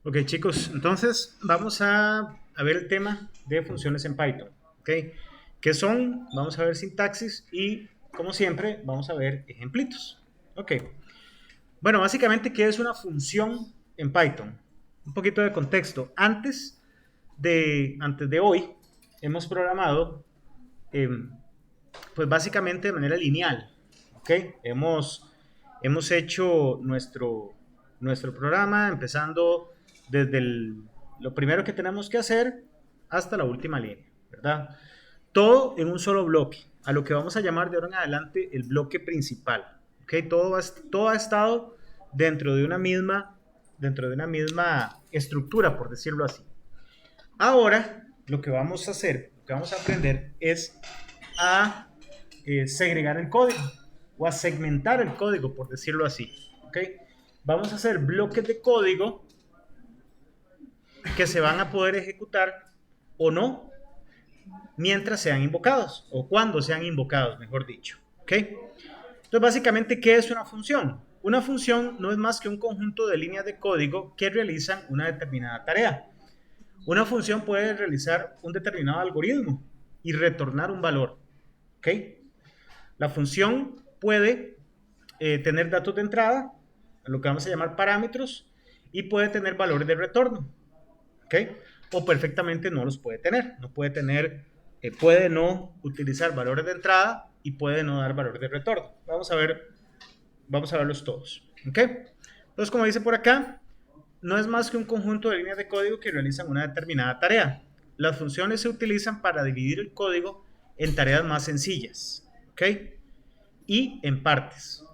Ok, chicos, entonces vamos a ver el tema de funciones en Python. Ok, ¿qué son? Vamos a ver sintaxis y, como siempre, vamos a ver ejemplitos. Ok, bueno, básicamente, ¿qué es una función en Python? Un poquito de contexto. Antes de hoy, hemos programado, em, pues básicamente de manera lineal. Ok, hemos hecho nuestro programa empezando desde lo primero que tenemos que hacer hasta la última línea, ¿verdad? Todo en un solo bloque, a lo que vamos a llamar de ahora en adelante el bloque principal. ¿Ok? Todo ha estado dentro dentro de una misma estructura, por decirlo así. Ahora, lo que vamos a hacer, lo que vamos a aprender es a segregar el código o a segmentar el código, por decirlo así. ¿Ok? Vamos a hacer bloques de código que se van a poder ejecutar o no mientras sean invocados o cuando sean invocados, mejor dicho. ¿Ok? Entonces, básicamente, ¿qué es una función? Una función no es más que un conjunto de líneas de código que realizan una determinada tarea. Una función puede realizar un determinado algoritmo y retornar un valor. ¿Ok? La función puede tener datos de entrada, lo que vamos a llamar parámetros, y puede tener valores de retorno. ¿Ok? O perfectamente no los puede tener. No puede tener, puede no utilizar valores de entrada y puede no dar valores de retorno. Vamos a verlos todos. ¿Ok? Entonces, como dice por acá, no es más que un conjunto de líneas de código que realizan una determinada tarea. Las funciones se utilizan para dividir el código en tareas más sencillas, ¿ok? Y en partes.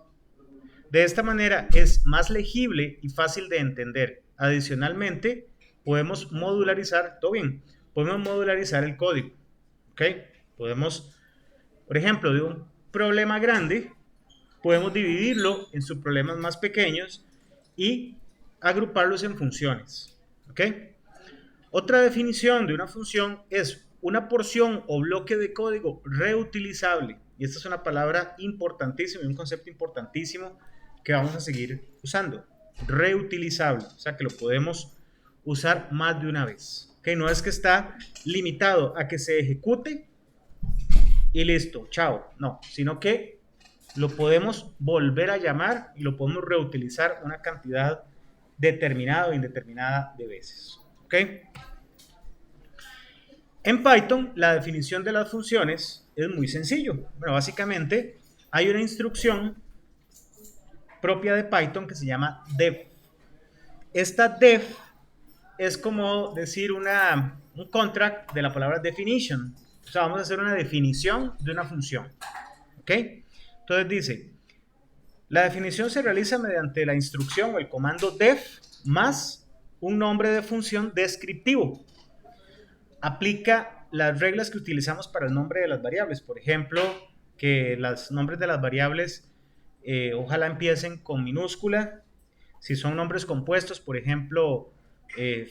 De esta manera es más legible y fácil de entender. Adicionalmente, podemos modularizar, todo bien, podemos modularizar el código, ¿ok? Podemos, por ejemplo, de un problema grande, podemos dividirlo en subproblemas más pequeños y agruparlos en funciones, ¿ok? Otra definición de una función es una porción o bloque de código reutilizable. Y esta es una palabra importantísima y un concepto importantísimo que vamos a seguir usando. Reutilizable, o sea que lo podemos usar más de una vez. ¿Okay? No es que está limitado a que se ejecute y listo, chao. No, sino que lo podemos volver a llamar y lo podemos reutilizar una cantidad determinada o indeterminada de veces. ¿Ok? En Python, la definición de las funciones es muy sencillo. Bueno, básicamente hay una instrucción propia de Python que se llama def. Esta def es como decir un contract de la palabra definition. O sea, vamos a hacer una definición de una función. ¿Ok? Entonces dice, la definición se realiza mediante la instrucción o el comando def más un nombre de función descriptivo. Aplica las reglas que utilizamos para el nombre de las variables. Por ejemplo, que los nombres de las variables ojalá empiecen con minúscula. Si son nombres compuestos, por ejemplo,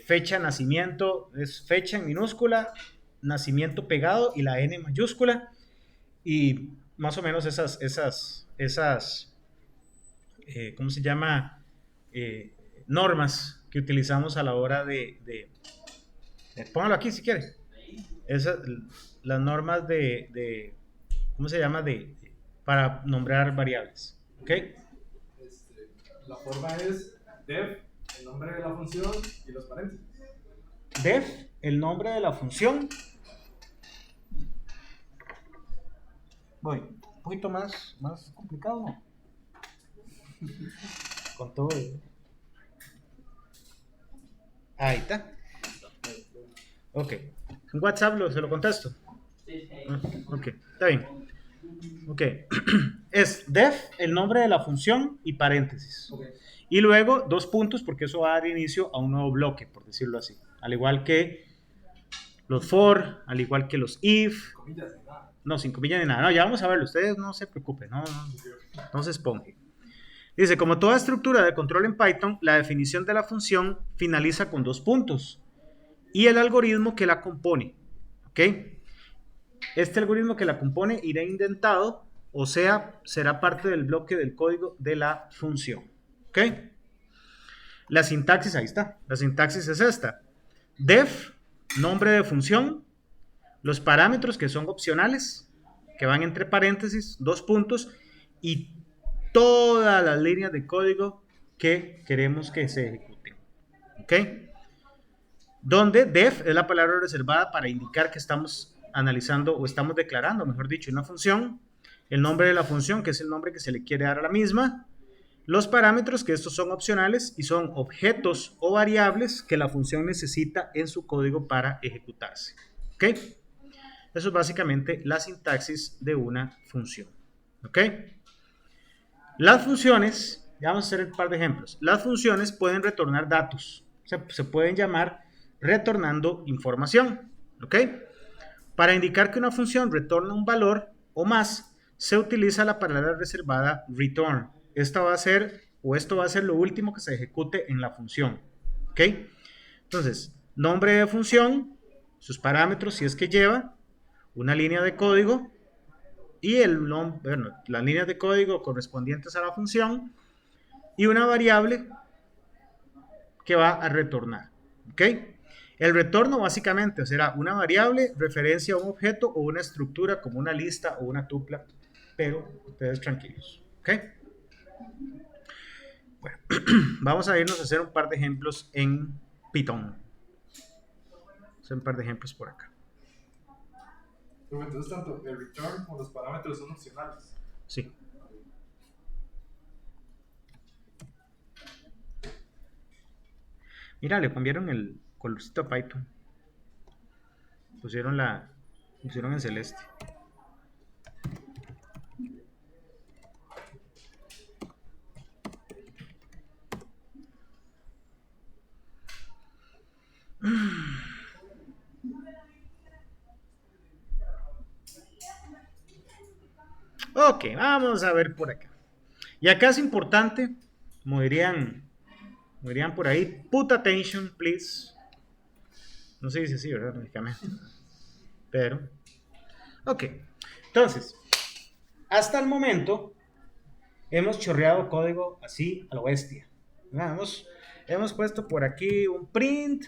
fecha, nacimiento, es fecha en minúscula, nacimiento pegado y la N mayúscula. Y más o menos ¿cómo se llama? Normas que utilizamos a la hora póngalo aquí si quiere. Esas, las normas ¿cómo se llama? Para nombrar variables. ¿Ok? La forma es def, el nombre de la función y los paréntesis. Def, el nombre de la función. Voy, un poquito más complicado, ¿no? Con todo. Ahí está. Ok. En WhatsApp se lo contesto. Ok, está bien. Ok. Es def, el nombre de la función y paréntesis. Okay. Y luego dos puntos porque eso va a dar inicio a un nuevo bloque, por decirlo así. Al igual que los for, al igual que los if. Comillas, nada. No, sin comillas ni nada. No, ya vamos a verlo. Ustedes no se preocupen. No se esponjen. Dice, como toda estructura de control en Python, la definición de la función finaliza con dos puntos y el algoritmo que la compone. ¿Ok? Este algoritmo que la compone irá indentado, o sea, será parte del bloque del código de la función. ¿Ok? La sintaxis, ahí está. La sintaxis es esta. Def, nombre de función. Los parámetros que son opcionales, que van entre paréntesis, 2 puntos. Y todas las líneas de código que queremos que se ejecuten. ¿Ok? Donde def es la palabra reservada para indicar que estamos analizando o estamos declarando, mejor dicho, una función. El nombre de la función, que es el nombre que se le quiere dar a la misma. Los parámetros, que estos son opcionales y son objetos o variables que la función necesita en su código para ejecutarse. ¿Ok? Eso es básicamente la sintaxis de una función. ¿Ok? Las funciones, ya vamos a hacer un par de ejemplos. Las funciones pueden retornar datos. O sea, se pueden llamar retornando información. ¿Ok? Para indicar que una función retorna un valor o más, se utiliza la palabra reservada return. Esto va a ser lo último que se ejecute en la función. ¿Ok? Entonces, nombre de función, sus parámetros si es que lleva, una línea de código y las líneas de código correspondientes a la función y una variable que va a retornar. ¿Ok? El retorno básicamente será una variable, referencia a un objeto o una estructura como una lista o una tupla, pero ustedes tranquilos. ¿Ok? Bueno, vamos a irnos a hacer un par de ejemplos en Python. Hacer un par de ejemplos por acá. Entonces, tanto el return como los parámetros son opcionales. Sí. Mira, le cambiaron el colorcito a Python. Pusieron en celeste. Ok, vamos a ver por acá. Y acá es importante, como dirían por ahí, put attention, please. No se dice así, ¿verdad? Lógicamente. Pero, ok. Entonces, hasta el momento, hemos chorreado código así a lo bestia. Hemos puesto por aquí un print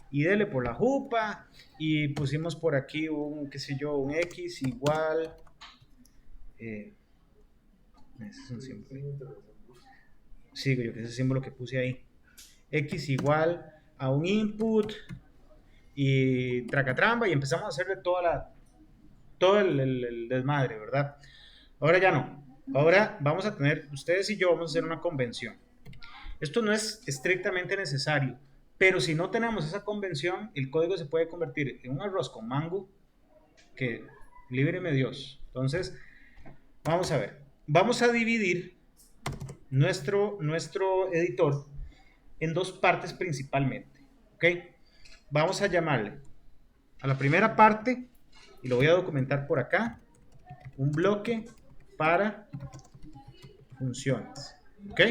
y dele por la jupa y pusimos por aquí un, qué sé yo, un X igual. Ese es un símbolo. Sí, yo que ese símbolo que puse ahí. X igual a un input y tracatramba y empezamos a hacerle todo el desmadre, ¿verdad? Ahora ya no. Ahora vamos a tener, ustedes y yo vamos a hacer una convención. Esto no es estrictamente necesario, pero si no tenemos esa convención, el código se puede convertir en un arroz con mango que líbreme Dios. Entonces, vamos a ver. Vamos a dividir nuestro editor en 2 partes principalmente. ¿Ok? Vamos a llamarle a la primera parte, y lo voy a documentar por acá, un bloque para funciones. ¿Ok?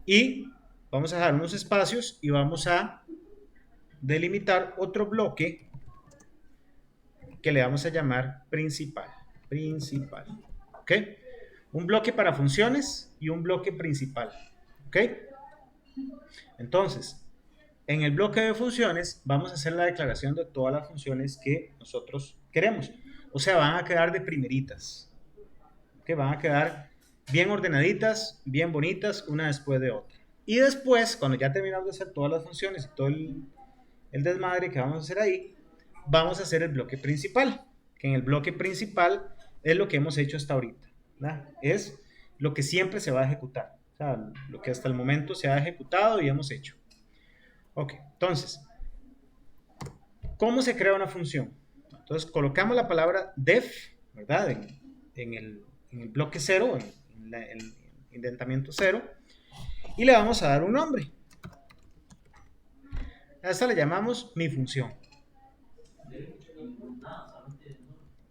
Y vamos a dejar unos espacios y vamos a delimitar otro bloque que le vamos a llamar principal. ¿Ok? Un bloque para funciones y un bloque principal. ¿Ok? Entonces, en el bloque de funciones vamos a hacer la declaración de todas las funciones que nosotros queremos. O sea, van a quedar de primeritas. Que van a quedar bien ordenaditas, bien bonitas, una después de otra. Y después, cuando ya terminamos de hacer todas las funciones y todo el desmadre que vamos a hacer ahí, vamos a hacer el bloque principal. Que en el bloque principal es lo que hemos hecho hasta ahorita. ¿Verdad? Es lo que siempre se va a ejecutar. O sea, lo que hasta el momento se ha ejecutado y hemos hecho. Ok, entonces, ¿cómo se crea una función? Entonces, colocamos la palabra def, ¿verdad? En el bloque 0, en el indentamiento 0, y le vamos a dar un nombre. A esta le llamamos mi función.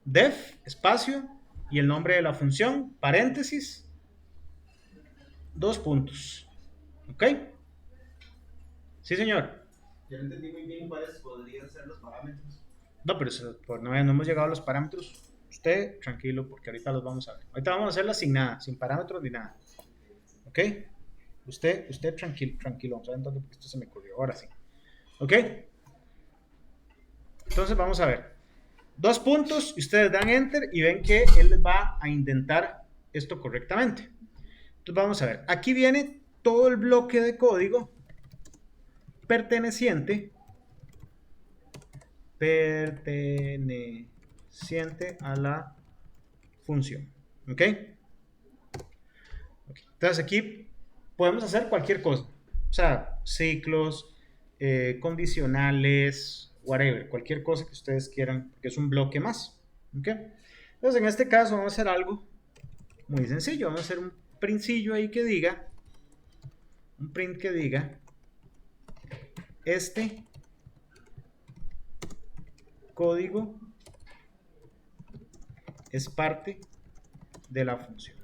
Def, espacio, y el nombre de la función, paréntesis, 2 puntos. ¿Ok? Sí, señor. Yo no entendí muy bien cuáles podrían ser los parámetros. No, pero no hemos llegado a los parámetros. Usted, tranquilo, porque ahorita los vamos a ver. Ahorita vamos a hacer la sin nada, sin parámetros ni nada. ¿Ok? Usted tranquilo, tranquilo. Vamos a ver entonces porque esto se me ocurrió. Ahora sí. ¿Ok? Entonces vamos a ver. 2 puntos y ustedes dan enter y ven que él les va a intentar esto correctamente. Entonces vamos a ver. Aquí viene todo el bloque de código perteneciente a la función. ¿Ok? Entonces aquí podemos hacer cualquier cosa. O sea, ciclos, condicionales, whatever, cualquier cosa que ustedes quieran, que es un bloque más. ¿Ok? Entonces en este caso vamos a hacer algo muy sencillo. Vamos a hacer un princillo ahí que diga, un print que diga, este código es parte de la función.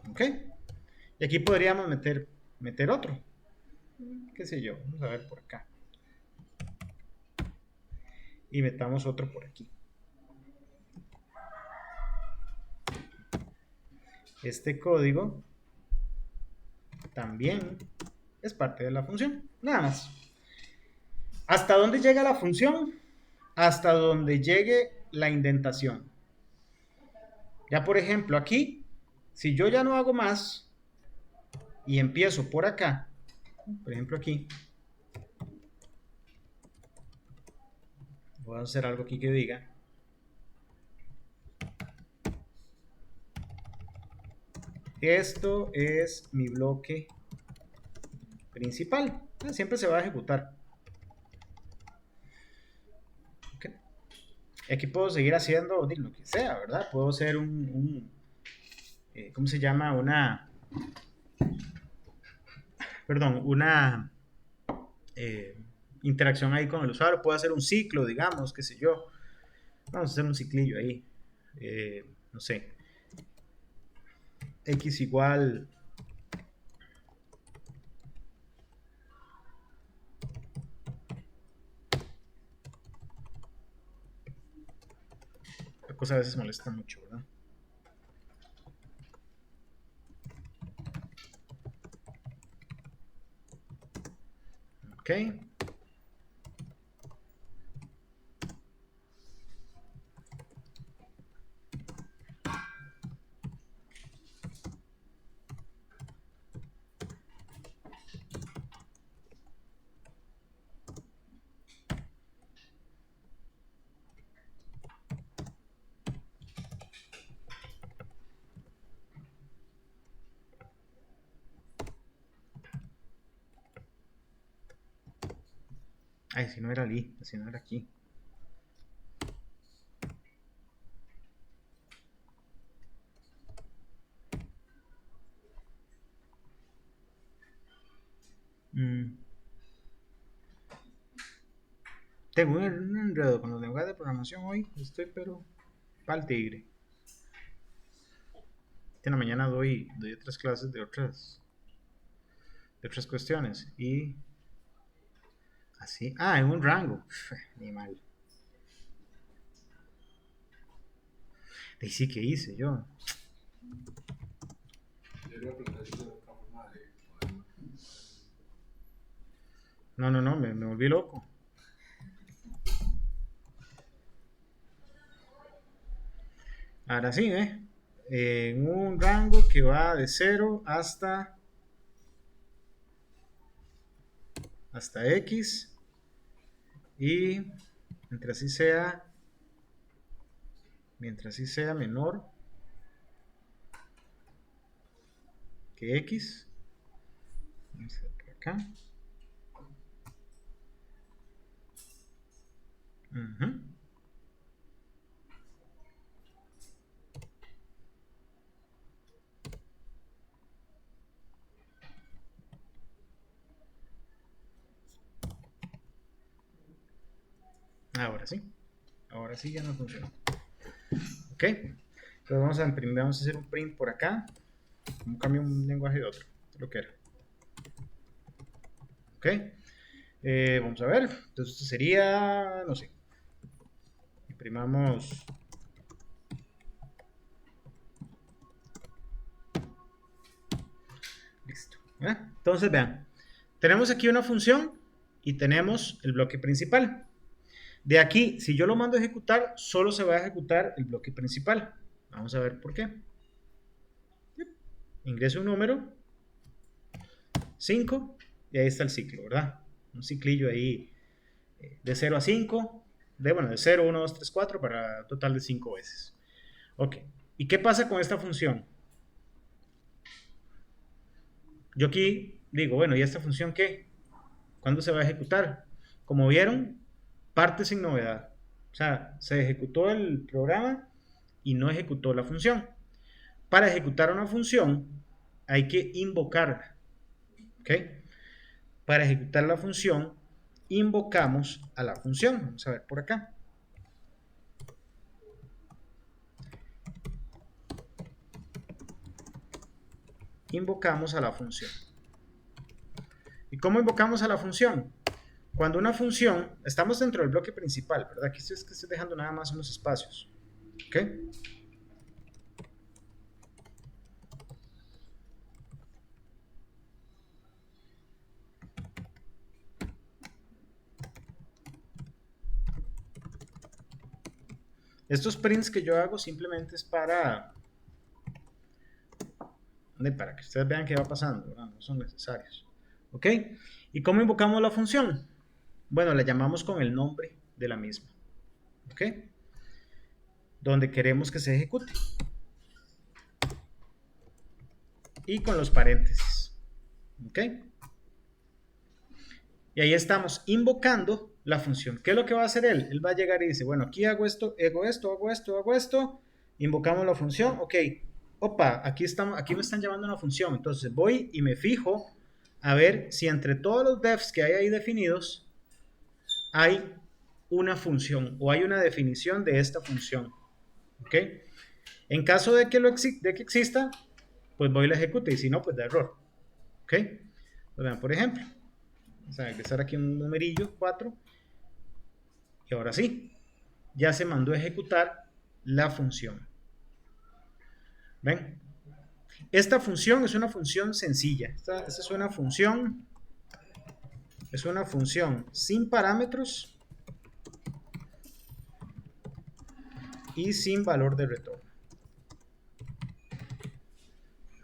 ¿Ok? Y aquí podríamos meter otro. ¿Qué sé yo? Vamos a ver por acá. Y metamos otro por aquí. Este código también es parte de la función. Nada más. ¿Hasta dónde llega la función? Hasta donde llegue la indentación. Ya por ejemplo aquí, si yo ya no hago más y empiezo por acá, por ejemplo aquí, voy a hacer algo aquí que diga, esto es mi bloque principal. Siempre se va a ejecutar. Okay. Aquí puedo seguir haciendo lo que sea, ¿verdad? Puedo hacer ¿cómo se llama? Una interacción ahí con el usuario. Puedo hacer un ciclo, digamos, qué sé yo. Vamos a hacer un ciclillo ahí. No sé. X igual. La cosa a veces molesta mucho, ¿verdad? Ok. Ay, si no era ali, si no era aquí. Tengo un enredo con los lenguajes de programación hoy. Estoy pero pa'l tigre. En la mañana doy otras clases de otras cuestiones. Y así. Ah, en un rango. Ni mal. Y sí que hice yo. No, me volví loco. Ahora sí, en un rango que va de 0 hasta X. Y mientras sí sea menor que X. Vamos a ver por acá. Ahora sí ya no funciona. Ok, entonces vamos a hacer un print por acá. Como cambio un lenguaje de otro, lo que era. Ok, vamos a ver. Entonces esto sería, no sé, imprimamos. Listo. Entonces, vean, tenemos aquí una función y tenemos el bloque principal. De aquí, si yo lo mando a ejecutar, solo se va a ejecutar el bloque principal. Vamos a ver por qué. Ingreso un número, 5, y ahí está el ciclo, ¿verdad? Un ciclillo ahí de 0 a 5, de 0, 1, 2, 3, 4, para un total de 5 veces. Ok, ¿y qué pasa con esta función? Yo aquí digo, bueno, ¿y esta función qué? ¿Cuándo se va a ejecutar? Como vieron, parte sin novedad. O sea, se ejecutó el programa y no ejecutó la función. Para ejecutar una función hay que invocarla. ¿Ok? Para ejecutar la función, invocamos a la función. Vamos a ver por acá. Invocamos a la función. ¿Y cómo invocamos a la función? Cuando una función, estamos dentro del bloque principal, ¿verdad? Aquí estoy dejando nada más unos espacios. ¿Ok? Estos prints que yo hago simplemente es para que ustedes vean qué va pasando, ¿verdad? No son necesarios. ¿Ok? ¿Y cómo invocamos la función? Bueno, la llamamos con el nombre de la misma. ¿Ok? Donde queremos que se ejecute. Y con los paréntesis. ¿Ok? Y ahí estamos invocando la función. ¿Qué es lo que va a hacer él? Él va a llegar y dice, bueno, aquí hago esto, hago esto, hago esto, hago esto. Invocamos la función. Ok. Opa, aquí me están llamando una función. Entonces voy y me fijo a ver si entre todos los defs que hay ahí definidos hay una función o hay una definición de esta función. ¿Ok? En caso de que exista, pues voy y la ejecuto y si no, pues da error. ¿Ok? Pues vean, por ejemplo, vamos a ingresar aquí un numerillo, 4, y ahora sí, ya se mandó a ejecutar la función. ¿Ven? Esta función es una función sencilla. Esta es una función sin parámetros y sin valor de retorno.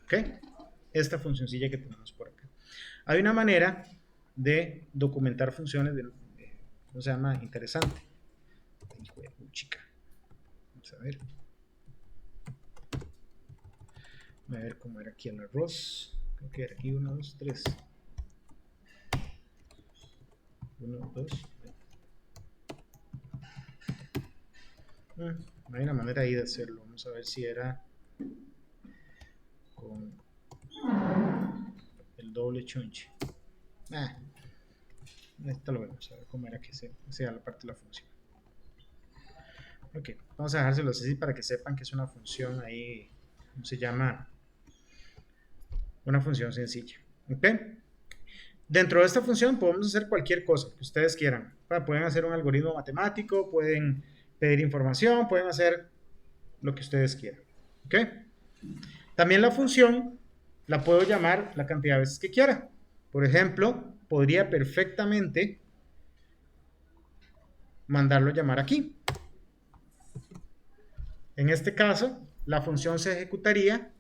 ¿Ok? Esta funcioncilla que tenemos por acá. Hay una manera de documentar funciones ¿cómo se llama? Interesante. Hijo de chica. Vamos a ver. Voy a ver cómo era aquí el arroz. Creo que era aquí 1, 2, 3. 1, 2. No hay una manera ahí de hacerlo. Vamos a ver si era con el doble chunche. Esto lo vemos, a ver cómo era que sea la parte de la función. Ok, vamos a dejárselo así para que sepan que es una función ahí, ¿cómo se llama? Una función sencilla. Ok. Dentro de esta función podemos hacer cualquier cosa que ustedes quieran. Pueden hacer un algoritmo matemático, pueden pedir información, pueden hacer lo que ustedes quieran. ¿Ok? También la función la puedo llamar la cantidad de veces que quiera. Por ejemplo, podría perfectamente mandarlo a llamar aquí. En este caso, la función se ejecutaría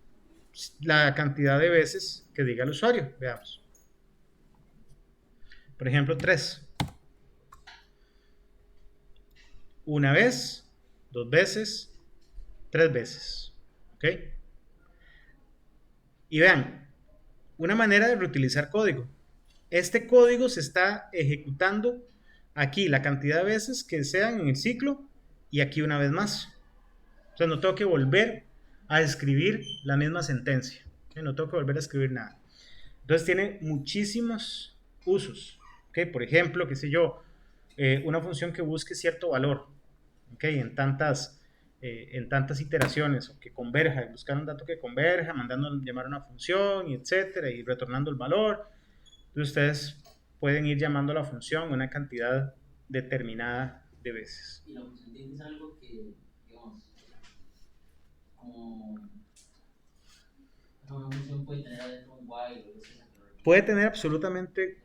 la cantidad de veces que diga el usuario. Veamos. Por ejemplo, 3. Una vez, 2 veces, 3 veces. ¿Ok? Y vean, una manera de reutilizar código. Este código se está ejecutando aquí la cantidad de veces que sean en el ciclo y aquí una vez más. O sea, no tengo que volver a escribir la misma sentencia. No tengo que volver a escribir nada. Entonces tiene muchísimos usos. ¿Okay? Por ejemplo, qué sé yo, una función que busque cierto valor. ¿Okay? En tantas iteraciones, o que converja, buscar un dato que converja, mandando llamar a una función, y etcétera, y retornando el valor. Entonces ustedes pueden ir llamando a la función una cantidad determinada de veces. Y la función tiene que ser algo que, digamos, como una función puede tener adentro un while o ese Puede tener absolutamente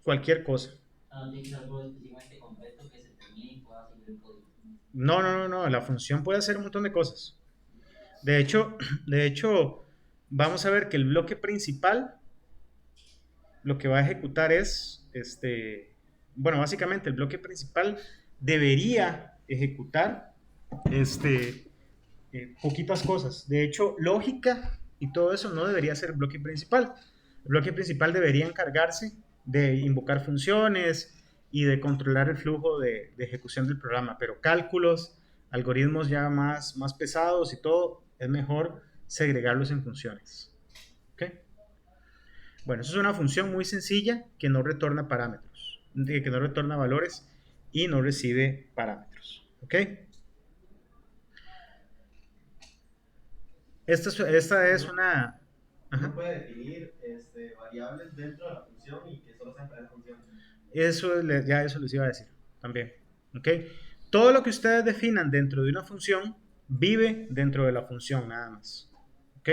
cualquier cosa. No tiene que ser algo específicamente completo que se termine y pueda seguir el código. No, la función puede hacer un montón de cosas. De hecho, vamos a ver que el bloque principal lo que va a ejecutar es, bueno, básicamente el bloque principal debería ejecutar poquitas cosas. De hecho, lógica y todo eso no debería ser el bloque principal. El bloque principal debería encargarse de invocar funciones y de controlar el flujo de ejecución del programa, pero cálculos, algoritmos ya más pesados y todo, es mejor segregarlos en funciones. ¿Ok? Bueno, eso es una función muy sencilla que no retorna parámetros, que no retorna valores y no recibe parámetros. ¿Ok? Esta es una... Uno puede definir variables dentro de la función y que solo sean para la función. Eso les iba a decir también. ¿Ok? Todo lo que ustedes definan dentro de una función vive dentro de la función nada más. ¿Ok?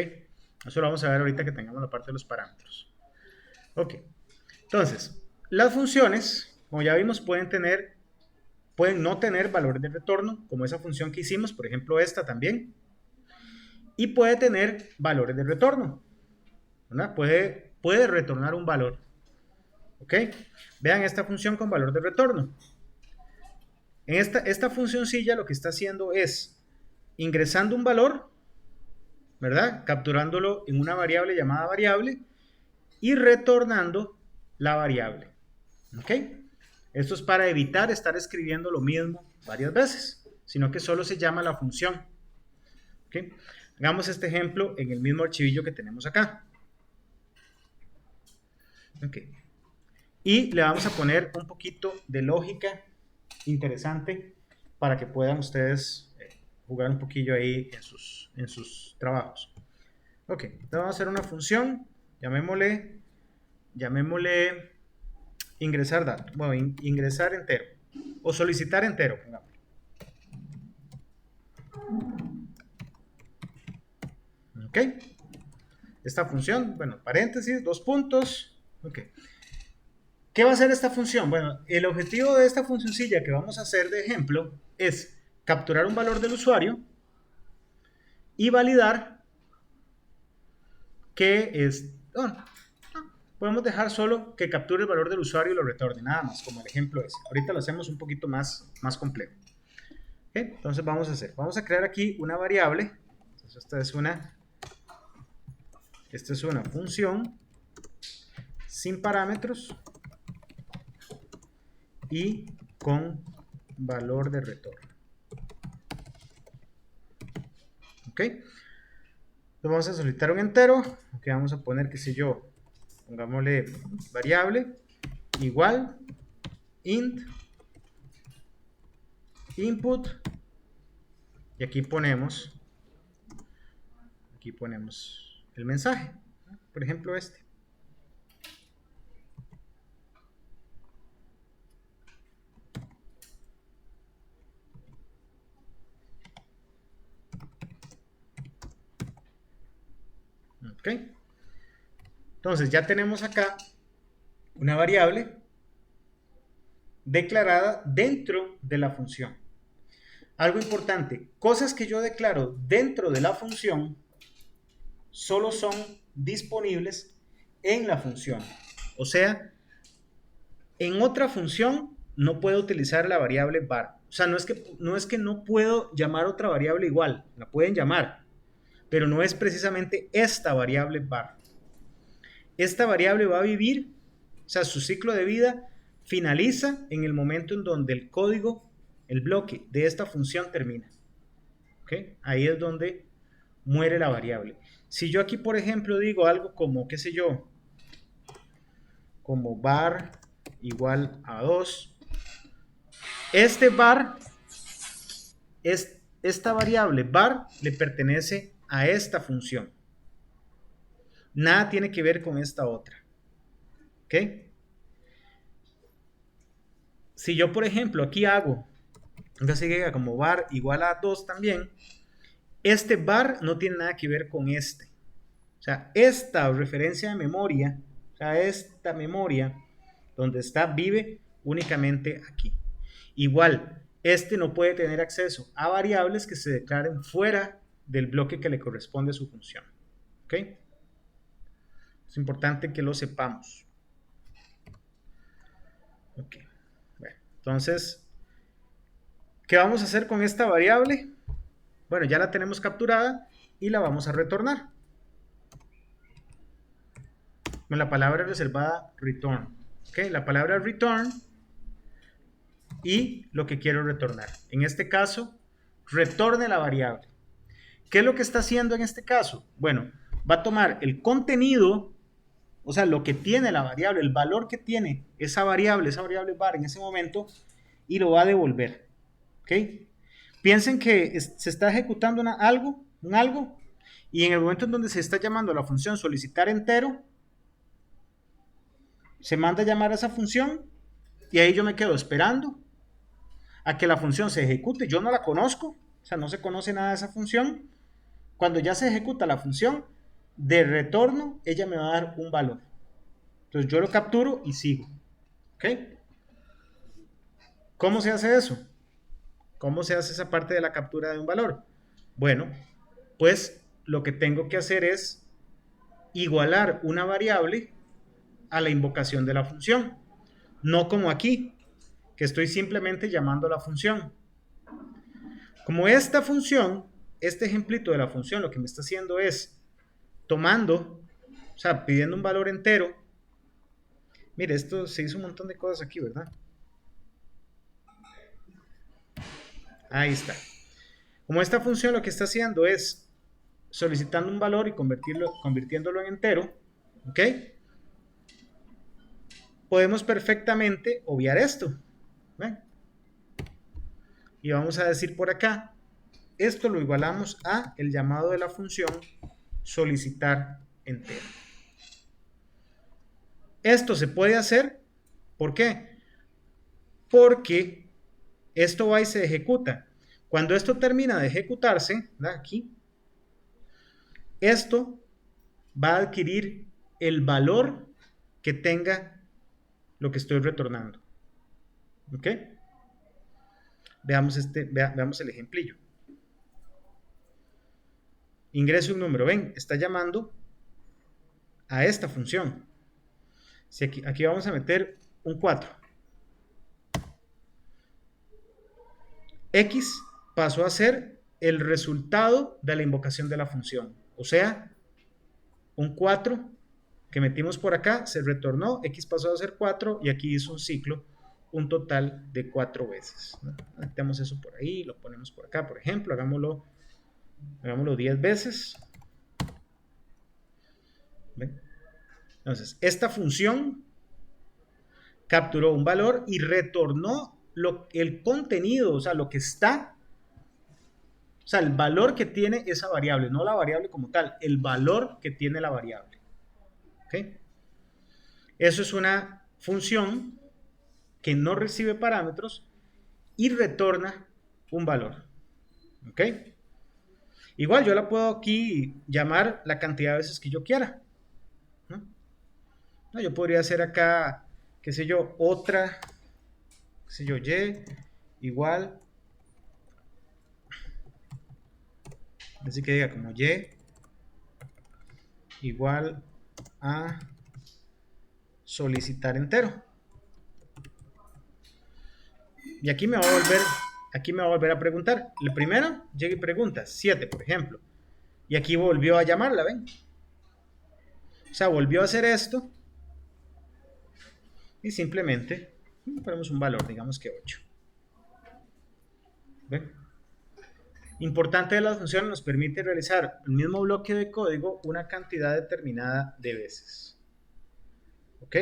Eso lo vamos a ver ahorita que tengamos la parte de los parámetros. Ok. Entonces, las funciones, como ya vimos, pueden no tener valores de retorno, como esa función que hicimos, por ejemplo esta también. Y puede tener valores de retorno, ¿verdad? Puede retornar un valor. ¿Ok? Vean esta función con valor de retorno. En esta funcioncilla lo que está haciendo es ingresando un valor, ¿verdad? Capturándolo en una variable llamada variable y retornando la variable. ¿Ok? Esto es para evitar estar escribiendo lo mismo varias veces, sino que solo se llama la función. ¿Ok? Hagamos este ejemplo en el mismo archivillo que tenemos acá. Ok. Y le vamos a poner un poquito de lógica interesante para que puedan ustedes jugar un poquillo ahí en sus trabajos. Ok, entonces vamos a hacer una función, llamémosle ingresar dato, bueno, ingresar entero, o solicitar entero, pongamos. Ok, esta función, bueno, paréntesis, 2 puntos, ok. ¿Qué va a hacer esta función? Bueno, el objetivo de esta funcioncilla que vamos a hacer de ejemplo es capturar un valor del usuario y validar que es... Bueno, podemos dejar solo que capture el valor del usuario y lo retorne, nada más, como el ejemplo ese. Ahorita lo hacemos un poquito más complejo. ¿Okay? Entonces vamos a crear aquí una variable. Entonces esta es una función sin parámetros y con valor de retorno. ¿Ok? Entonces vamos a solicitar un entero, que vamos a poner, qué sé yo, pongámosle variable igual int input y aquí ponemos el mensaje, por ejemplo este. ¿Ok? Entonces ya tenemos acá una variable declarada dentro de la función. Algo importante, cosas que yo declaro dentro de la función solo son disponibles en la función. O sea, en otra función no puedo utilizar la variable var. O sea, no es que no puedo llamar otra variable igual, la pueden llamar, pero no es precisamente esta variable var. Esta variable va a vivir, o sea, su ciclo de vida finaliza en el momento en donde el código, el bloque de esta función termina. ¿Okay? Ahí es donde muere la variable. Si yo aquí, por ejemplo, digo algo como, qué sé yo, como var igual a 2, este var, esta variable var le pertenece a esta función. Nada tiene que ver con esta otra. ¿Ok? Si yo, por ejemplo, aquí hago, entonces como var igual a 2 también, este var no tiene nada que ver con este. O sea, esta referencia de memoria, o sea, esta memoria donde está vive únicamente aquí. Igual, este no puede tener acceso a variables que se declaren fuera del bloque que le corresponde a su función. ¿Ok? Es importante que lo sepamos. Ok. Bueno, entonces, ¿qué vamos a hacer con esta variable? Bueno, ya la tenemos capturada y la vamos a retornar con la palabra reservada return. ¿Ok? La palabra return y lo que quiero retornar. En este caso, retorne la variable. ¿Qué es lo que está haciendo en este caso? Bueno, va a tomar el contenido, o sea, lo que tiene la variable, el valor que tiene esa variable var en ese momento, y lo va a devolver. ¿Ok? Piensen que se está ejecutando un algo, y en el momento en donde se está llamando a la función solicitar entero, se manda a llamar a esa función, y ahí yo me quedo esperando a que la función se ejecute. Yo no la conozco, o sea, no se conoce nada de esa función. Cuando ya se ejecuta la función de retorno, ella me va a dar un valor. Entonces yo lo capturo y sigo. ¿Ok? ¿Cómo se hace eso? ¿Cómo se hace esa parte de la captura de un valor? Bueno, pues lo que tengo que hacer es igualar una variable a la invocación de la función. No como aquí, que estoy simplemente llamando a la función. Como esta función, este ejemplito de la función, lo que me está haciendo es tomando, o sea, pidiendo un valor entero. Mire, esto se hizo un montón de cosas aquí, ¿verdad? Ahí está. Como esta función lo que está haciendo es solicitando un valor y convirtiéndolo en entero, ¿ok? Podemos perfectamente obviar esto. ¿Ven? Y vamos a decir por acá, esto lo igualamos a el llamado de la función solicitar entero. Esto se puede hacer, ¿por qué? Porque esto va y se ejecuta. Cuando esto termina de ejecutarse, ¿verdad? Aquí, esto va a adquirir el valor que tenga lo que estoy retornando. ¿Ok? Veamos el ejemplillo. Ingreso un número. Ven, está llamando a esta función. Si aquí vamos a meter un 4. X pasó a ser el resultado de la invocación de la función. O sea, un 4 que metimos por acá se retornó, X pasó a ser 4 y aquí hizo un ciclo, un total de 4 veces. ¿No? Metemos eso por ahí, lo ponemos por acá, por ejemplo, hagámoslo 10 veces. ¿Ven? Entonces, esta función capturó un valor y retornó el contenido, o sea, lo que está, o sea, el valor que tiene esa variable, no la variable como tal, el valor que tiene la variable. ¿Ok? Eso es una función que no recibe parámetros y retorna un valor. ¿Ok? Igual yo la puedo aquí llamar la cantidad de veces que yo quiera. ¿No? Yo podría hacer acá, qué sé yo, otra, qué sé yo, y igual, así que diga como y igual a solicitar entero. Y aquí me va a volver a preguntar. El primero llega y pregunta, 7 por ejemplo. Y aquí volvió a llamarla, ¿ven? O sea, volvió a hacer esto. Y simplemente ponemos un valor, digamos que 8. ¿Ven? Importante de las funciones, nos permite realizar el mismo bloque de código una cantidad determinada de veces. ¿Ok?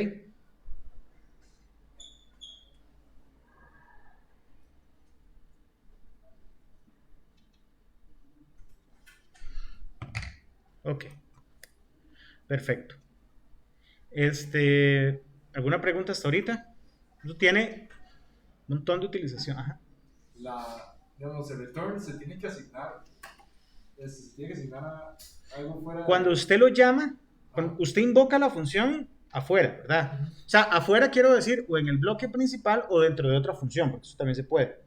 Ok. Perfecto. ¿Alguna pregunta hasta ahorita? Eso tiene un montón de utilización. Ajá. Digamos, el return se tiene que asignar. Se tiene que asignar a algo fuera. Cuando usted lo llama, cuando usted invoca la función, afuera, ¿verdad? O sea, afuera quiero decir o en el bloque principal o dentro de otra función, porque eso también se puede.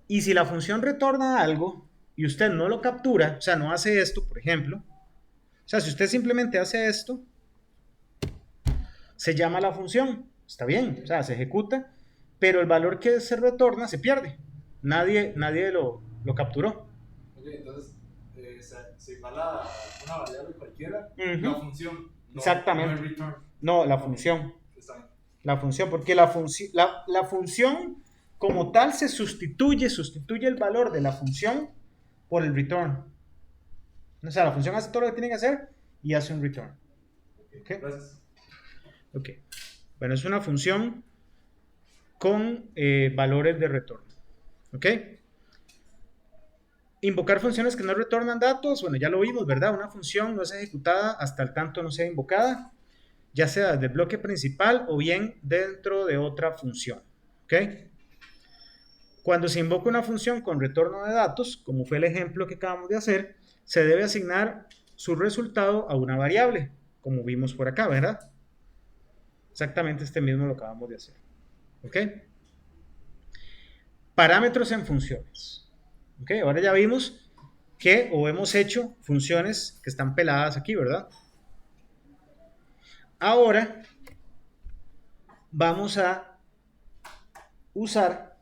Y si la función retorna algo y usted no lo captura, o sea, no hace esto, por ejemplo, o sea, si usted simplemente hace esto, se llama la función, está bien, o sea, se ejecuta, pero el valor que se retorna se pierde. Nadie lo capturó. Ok, entonces se iguala una variable cualquiera, Ujú. la función, no, Exactamente. no el return. No, la función. Está bien. La función, porque la función como tal se sustituye el valor de la función por el return. O sea, la función hace todo lo que tiene que hacer y hace un return. ¿Ok? Gracias. Ok. Bueno, es una función con valores de retorno. ¿Ok? Invocar funciones que no retornan datos, bueno, ya lo vimos, ¿verdad? Una función no es ejecutada hasta el tanto no sea invocada, ya sea desde el bloque principal o bien dentro de otra función. ¿Ok? Cuando se invoca una función con retorno de datos, como fue el ejemplo que acabamos de hacer, se debe asignar su resultado a una variable, como vimos por acá, ¿verdad? Exactamente este mismo lo acabamos de hacer. ¿Ok? Parámetros en funciones. ¿Ok? Ahora ya vimos que o hemos hecho funciones que están peladas aquí, ¿verdad? Ahora vamos a usar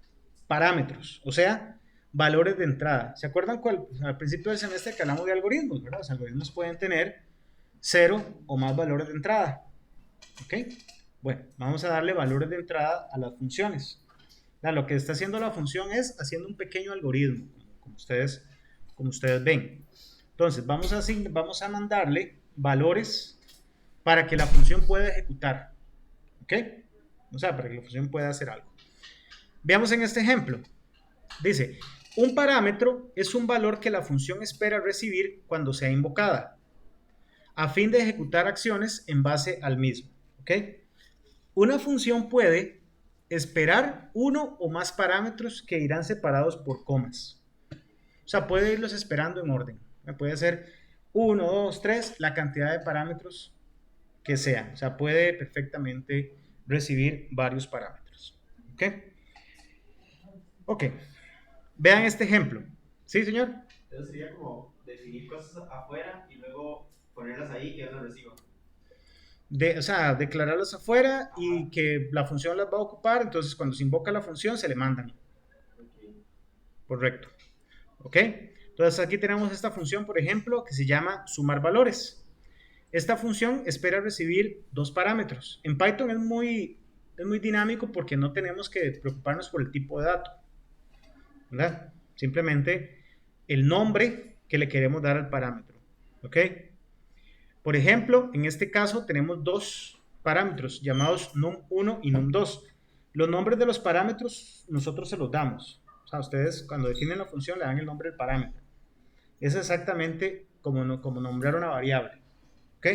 parámetros, o sea, valores de entrada. ¿Se acuerdan al principio del semestre que hablamos de algoritmos, ¿verdad? Los algoritmos pueden tener 0 o más valores de entrada. ¿Ok? Bueno, vamos a darle valores de entrada a las funciones. Lo que está haciendo la función es haciendo un pequeño algoritmo, como ustedes ven. Entonces, vamos a mandarle valores para que la función pueda ejecutar. ¿Ok? O sea, para que la función pueda hacer algo. Veamos en este ejemplo. Dice, un parámetro es un valor que la función espera recibir cuando sea invocada, a fin de ejecutar acciones en base al mismo. ¿Ok? Una función puede esperar uno o más parámetros que irán separados por comas. O sea, puede irlos esperando en orden. Puede ser 1, 2, 3, la cantidad de parámetros que sea. O sea, puede perfectamente recibir varios parámetros. ¿Ok? Ok. Vean este ejemplo. ¿Sí, señor? Entonces sería como definir cosas afuera y luego ponerlas ahí y que él las reciba. O sea, declararlas afuera y que la función las va a ocupar. Entonces, cuando se invoca la función, se le mandan. Okay. Correcto. ¿Ok? Entonces, aquí tenemos esta función, por ejemplo, que se llama sumar valores. Esta función espera recibir dos parámetros. En Python es muy dinámico porque no tenemos que preocuparnos por el tipo de dato, ¿verdad? Simplemente el nombre que le queremos dar al parámetro. ¿Ok? Por ejemplo, en este caso tenemos dos parámetros llamados num1 y num2. Los nombres de los parámetros nosotros se los damos. O sea, ustedes cuando definen la función le dan el nombre del parámetro. Es exactamente como nombrar una variable. ¿Ok?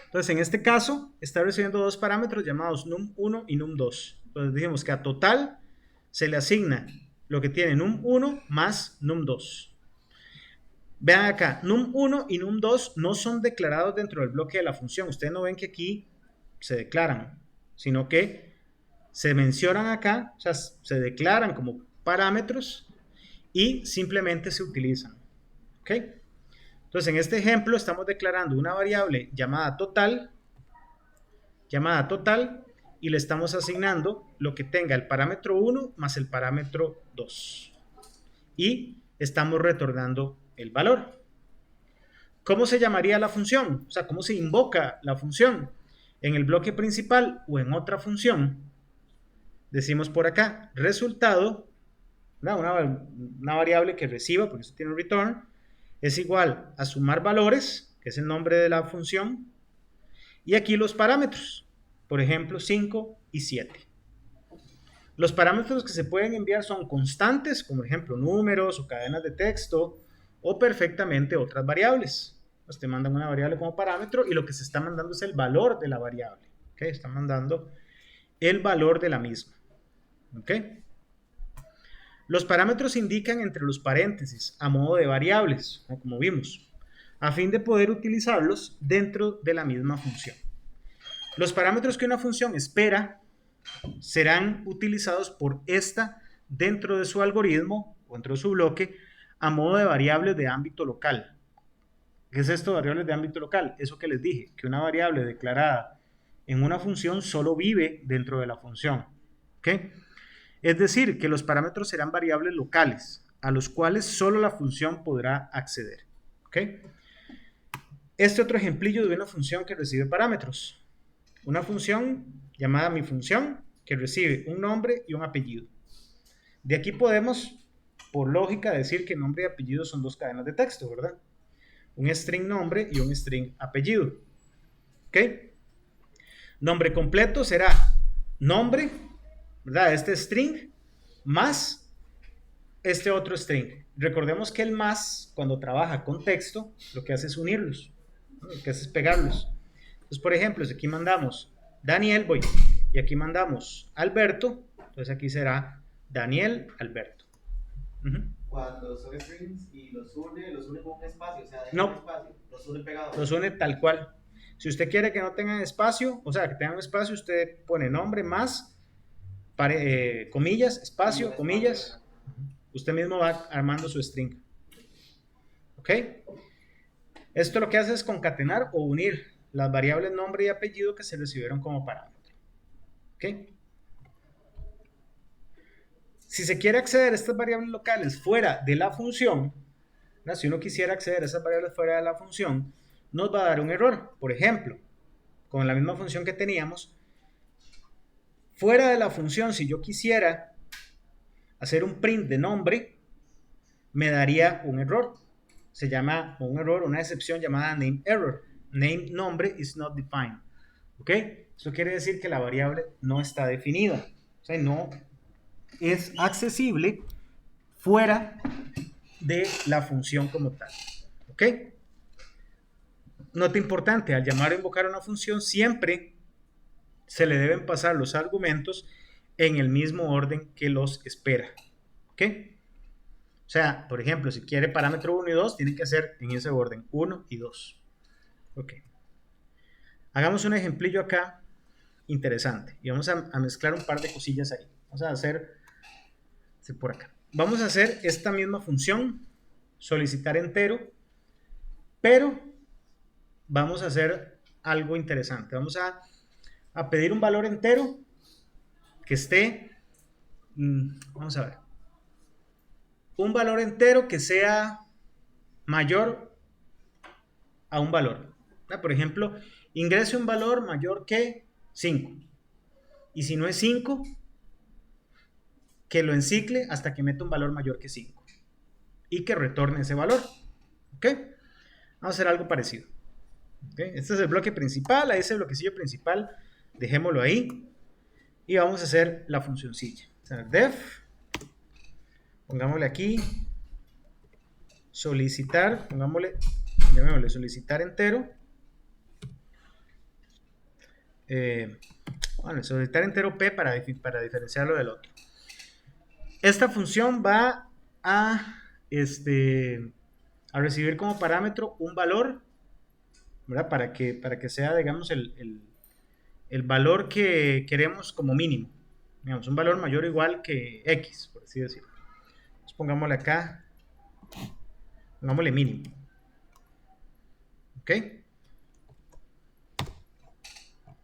Entonces, en este caso, está recibiendo dos parámetros llamados num1 y num2. Entonces, dijimos que a total se le asigna lo que tiene num1 más num2. Vean acá, num1 y num2 no son declarados dentro del bloque de la función. Ustedes no ven que aquí se declaran, sino que se mencionan acá, o sea, se declaran como parámetros y simplemente se utilizan. ¿Ok? Entonces, en este ejemplo estamos declarando una variable llamada total, y le estamos asignando lo que tenga el parámetro 1 más el parámetro 2. Y estamos retornando el valor. ¿Cómo se llamaría la función? O sea, ¿cómo se invoca la función? En el bloque principal o en otra función. Decimos por acá, resultado, una variable que reciba, porque eso tiene un return, es igual a sumar valores, que es el nombre de la función, y aquí los parámetros, por ejemplo, 5 y 7. Los parámetros que se pueden enviar son constantes, como por ejemplo números o cadenas de texto, o perfectamente otras variables. Pues te mandan una variable como parámetro y lo que se está mandando es el valor de la variable. ¿Okay? Están mandando el valor de la misma. ¿Okay? Los parámetros indican entre los paréntesis a modo de variables, como vimos. a fin de poder utilizarlos dentro de la misma función. Los parámetros que una función espera serán utilizados por esta dentro de su algoritmo o dentro de su bloque a modo de variables de ámbito local. ¿Qué es esto de variables de ámbito local? Eso que les dije, que una variable declarada en una función solo vive dentro de la función. ¿Ok? Es decir, que los parámetros serán variables locales, a los cuales solo la función podrá acceder. ¿Ok? Este otro ejemplillo de una función que recibe parámetros. Una función llamada mi función, que recibe un nombre y un apellido. De aquí podemos, por lógica, decir que nombre y apellido son dos cadenas de texto, ¿verdad? Un string nombre y un string apellido. ¿Ok? Nombre completo será nombre, ¿verdad? Este string más este otro string. Recordemos que el más, cuando trabaja con texto, lo que hace es unirlos, ¿no? Lo que hace es pegarlos. Entonces, por ejemplo, si aquí mandamos Daniel, y aquí mandamos Alberto, entonces aquí será Daniel Alberto. Cuando son strings y los une con un espacio, o sea, deja No. un espacio, los une pegados. Los une tal cual. Si usted quiere que no tengan espacio, o sea, que tengan espacio, usted pone nombre más, comillas, espacio, comillas. Usted mismo va armando su string. ¿Ok? Esto lo que hace es concatenar o unir las variables nombre y apellido que se recibieron como parámetro. ¿Ok? Si se quiere acceder a estas variables locales fuera de la función, ¿no? Si uno quisiera acceder a esas variables fuera de la función, nos va a dar un error. Por ejemplo, con la misma función que teníamos, fuera de la función, si yo quisiera hacer un print de nombre, me daría un error. Se llama un error, una excepción llamada name error. Name nombre is not defined. ¿Ok? Eso quiere decir que la variable no está definida. O sea, no es accesible fuera de la función como tal. ¿Ok? Nota importante, al llamar o invocar una función siempre se le deben pasar los argumentos en el mismo orden que los espera. ¿Ok? O sea, por ejemplo, si quiere parámetro 1 y 2, tiene que hacer en ese orden, 1 y 2. Ok. Hagamos un ejemplillo acá interesante y vamos a mezclar un par de cosillas ahí. Vamos a hacer por acá. Vamos a hacer esta misma función, solicitar entero, pero vamos a hacer algo interesante. Vamos a pedir un valor entero que esté, vamos a ver, un valor entero que sea mayor a un valor. Por ejemplo, ingrese un valor mayor que 5. Y si no es 5, que lo encicle hasta que meta un valor mayor que 5. Y que retorne ese valor. ¿Ok? Vamos a hacer algo parecido. ¿Okay? Este es el bloque principal, ahí es el bloquecillo principal. Dejémoslo ahí. Y vamos a hacer la funcioncilla. O sea, def. Pongámosle aquí. Solicitar. Llamémosle solicitar entero. Bueno, solicitar entero P para diferenciarlo del otro. Esta función va a recibir como parámetro un valor, ¿verdad? Para que sea, digamos, el valor que queremos como mínimo. Digamos, un valor mayor o igual que X, por así decirlo. Entonces pongámosle acá, pongámosle mínimo. ¿Ok?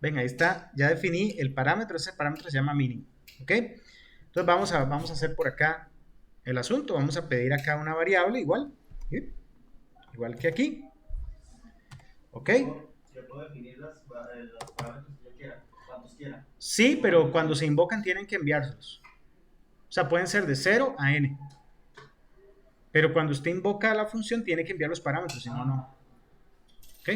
Ven, ahí está, ya definí el parámetro, ese parámetro se llama mínimo. ¿Ok? Entonces vamos a hacer por acá el asunto, vamos a pedir acá una variable igual, ¿sí? Igual que aquí. ¿Ok? Yo puedo definir los parámetros que yo quiera, cuantos quiera. Sí, pero cuando se invocan tienen que enviárselos. O sea, pueden ser de 0 a n. Pero cuando usted invoca la función tiene que enviar los parámetros, si no, no. ¿Ok?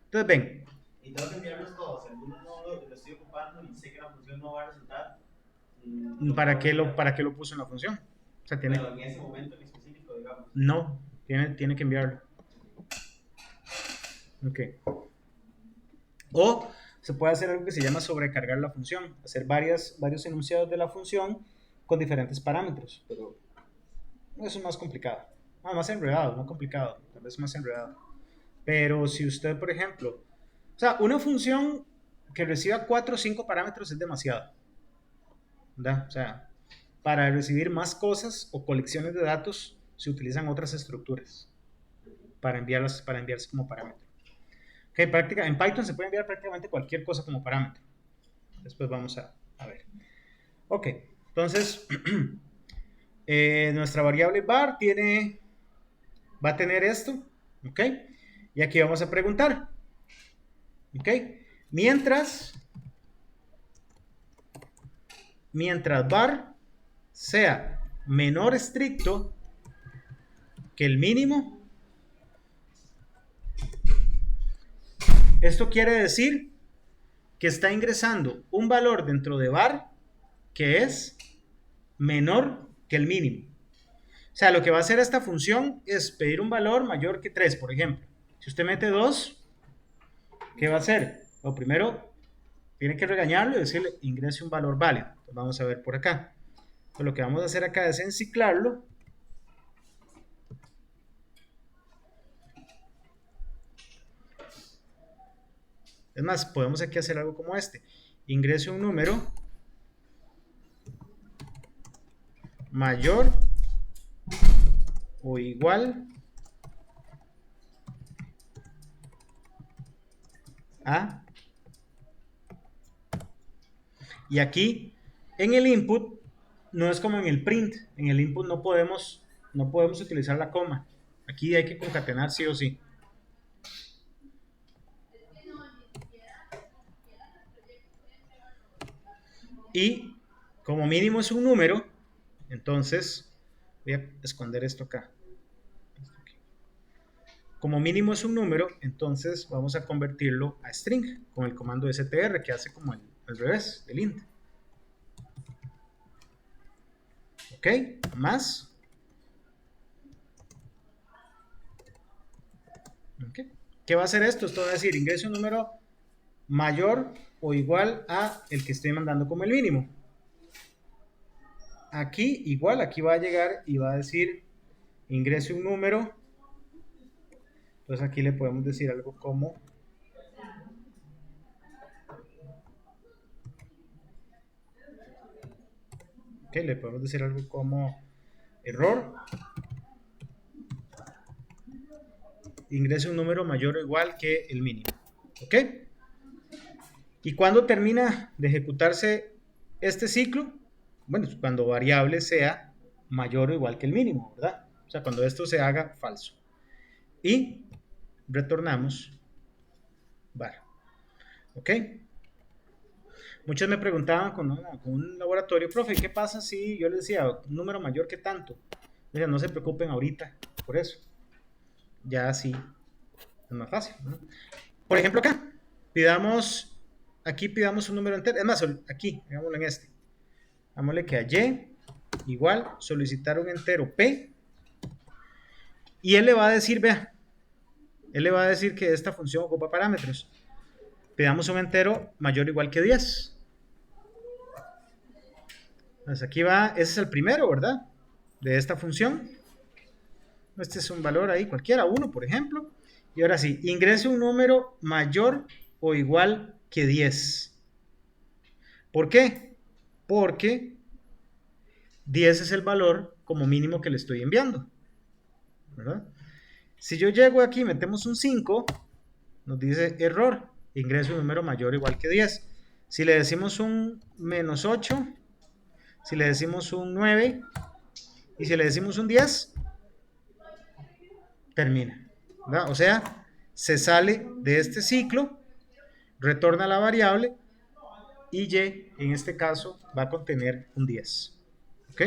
Entonces ven. Y tengo que enviarlos todos, algunos no lo estoy ocupando y sé que la función no va a resultar. ¿Para qué lo puso en la función? O sea, Pero en ese momento en específico, digamos. No, tiene que enviarlo. Ok. O se puede hacer algo que se llama sobrecargar la función, hacer varios enunciados de la función con diferentes parámetros, pero eso es más complicado. No, más enredado, no complicado, tal vez más enredado. Pero si usted, por ejemplo, o sea, una función que reciba 4 o 5 parámetros es demasiado, ¿verdad? O sea, para recibir más cosas o colecciones de datos se utilizan otras estructuras para enviarse como parámetro. Okay, en Python se puede enviar prácticamente cualquier cosa como parámetro. Después vamos a ver. Ok, entonces nuestra variable var va a tener esto, ok, y aquí vamos a preguntar, ok, mientras var sea menor estricto que el mínimo, esto quiere decir que está ingresando un valor dentro de var que es menor que el mínimo. O sea, lo que va a hacer esta función es pedir un valor mayor que 3, por ejemplo. Si usted mete 2, ¿qué va a hacer? Lo primero, tiene que regañarlo y decirle, ingrese un valor válido. Entonces, vamos a ver por acá. Entonces, lo que vamos a hacer acá es enciclarlo. Es más, podemos aquí hacer algo como este. Ingrese un número mayor o igual a, y aquí en el input no es como en el print. En el input no podemos utilizar la coma. Aquí hay que concatenar sí o sí. Y como mínimo es un número, entonces voy a esconder esto acá. Como mínimo es un número, entonces vamos a convertirlo a string con el comando str que hace como el revés del int. Ok, más. Okay. ¿Qué va a hacer esto? Esto va a decir ingrese un número mayor o igual a el que estoy mandando como el mínimo. Aquí igual, aquí va a llegar y va a decir ingrese un número. Entonces aquí le podemos decir algo como ok, le podemos decir algo como error, ingrese un número mayor o igual que el mínimo. Ok, y cuando termina de ejecutarse este ciclo, bueno, cuando variable sea mayor o igual que el mínimo, ¿verdad? O sea, cuando esto se haga falso. Y retornamos var. ¿Ok? Muchos me preguntaban con un laboratorio, profe, ¿qué pasa si yo les decía un número mayor que tanto? Decía, no se preocupen ahorita por eso. Ya así es más fácil, ¿no? Por ejemplo, acá, pidamos un número entero. Es más, aquí, hagámoslo en este. Hagámosle que a y igual solicitar un entero p. Y él le va a decir, vea, él le va a decir que esta función ocupa parámetros. Pidamos un entero mayor o igual que 10. Entonces aquí va, ese es el primero, ¿verdad? De esta función. Este es un valor ahí, cualquiera, 1 por ejemplo. Y ahora sí, ingrese un número mayor o igual que 10. ¿Por qué? Porque 10 es el valor como mínimo que le estoy enviando, ¿verdad? Si yo llego aquí, metemos un 5, nos dice error, ingreso un número mayor o igual que 10. Si le decimos un menos 8, si le decimos un 9 y si le decimos un 10, termina, ¿verdad? O sea, se sale de este ciclo, retorna la variable y y en este caso va a contener un 10. ¿Ok?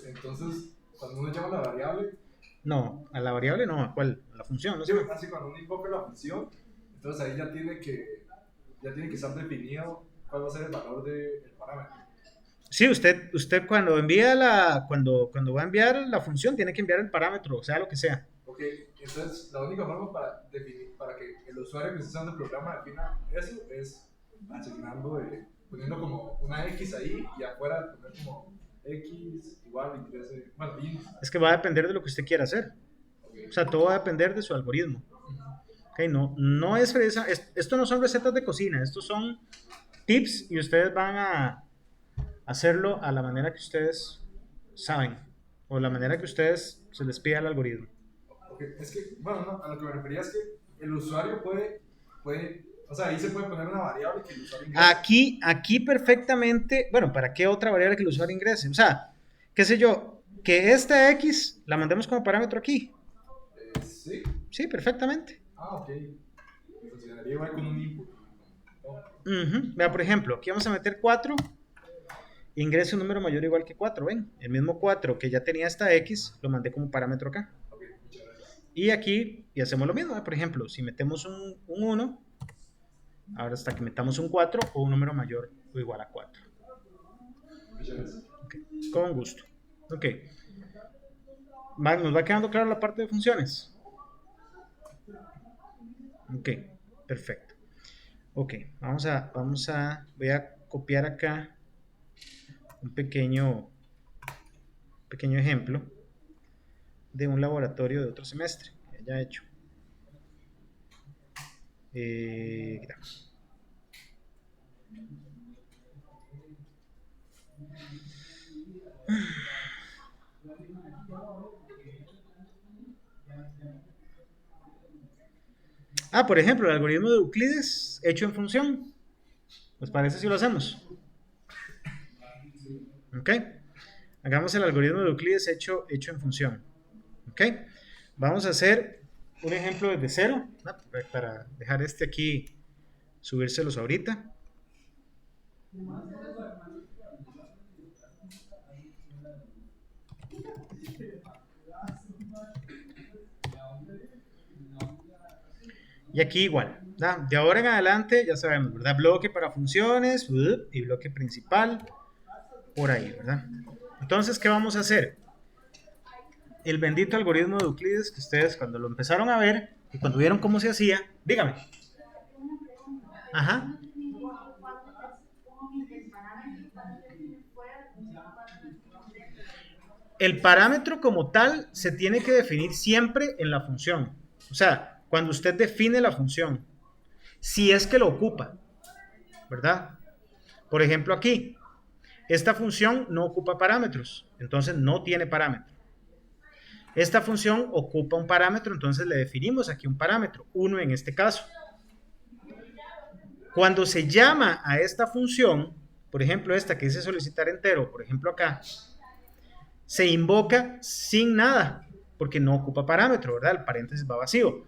Entonces, cuando uno llama la variable, No, a la variable no, ¿a cuál? A la función, no sé. así cuando uno invoca la función, entonces ahí ya tiene que estar definido cuál va a ser el valor del parámetro. Sí, usted cuando cuando va a enviar la función tiene que enviar el parámetro, o sea lo que sea. Ok, entonces la única forma para que el usuario que esté usando el programa defina eso es asignando, poniendo como una X ahí y afuera poner como X igual ingrese, bueno, int. Es que va a depender de lo que usted quiera hacer. Ok. O sea, todo va a depender de su algoritmo. Ok, no es esto no son recetas de cocina, estos son tips y ustedes van a hacerlo a la manera que ustedes saben o la manera que ustedes se les pida al algoritmo. Ok, es que, bueno, no, a lo que me refería es que el usuario puede, o sea, ahí se puede poner una variable que el usuario ingrese. Aquí perfectamente, bueno, ¿para qué otra variable que el usuario ingrese? O sea, qué sé yo, que esta X la mandemos como parámetro aquí. Sí. Sí, perfectamente. Ah, ok. Y funcionaría igual con un input. Oh, Vea, por ejemplo, aquí vamos a meter 4. Ingrese un número mayor o igual que 4, ¿ven? El mismo 4 que ya tenía esta X, lo mandé como parámetro acá. ok, muchas gracias. Y aquí, y hacemos lo mismo, ¿eh? Por ejemplo, si metemos un 1, ahora hasta que metamos un 4 o un número mayor o igual a 4. Muchas gracias. Okay. Con gusto. Ok. ¿Nos va quedando claro la parte de funciones? Ok, perfecto. Ok, voy a copiar acá un pequeño ejemplo de un laboratorio de otro semestre que haya hecho. Por ejemplo, el algoritmo de Euclides hecho en función. ¿Les parece si lo hacemos? Ok. Hagamos el algoritmo de Euclides hecho en función. Ok. Vamos a hacer un ejemplo desde cero, ¿no? Para dejar este aquí, subírselos ahorita. Y aquí igual, ¿verdad? De ahora en adelante ya sabemos, ¿verdad? Bloque para funciones y bloque principal por ahí, ¿verdad? Entonces, ¿qué vamos a hacer? El bendito algoritmo de Euclides que ustedes cuando lo empezaron a ver y cuando vieron cómo se hacía, dígame. Ajá. El parámetro como tal se tiene que definir siempre en la función. O sea, cuando usted define la función, si es que lo ocupa, ¿verdad? Por ejemplo, aquí, esta función no ocupa parámetros, entonces no tiene parámetro. Esta función ocupa un parámetro, entonces le definimos aquí un parámetro, 1 en este caso. Cuando se llama a esta función, por ejemplo esta que dice solicitar entero, por ejemplo acá, se invoca sin nada, porque no ocupa parámetro, ¿verdad? El paréntesis va vacío.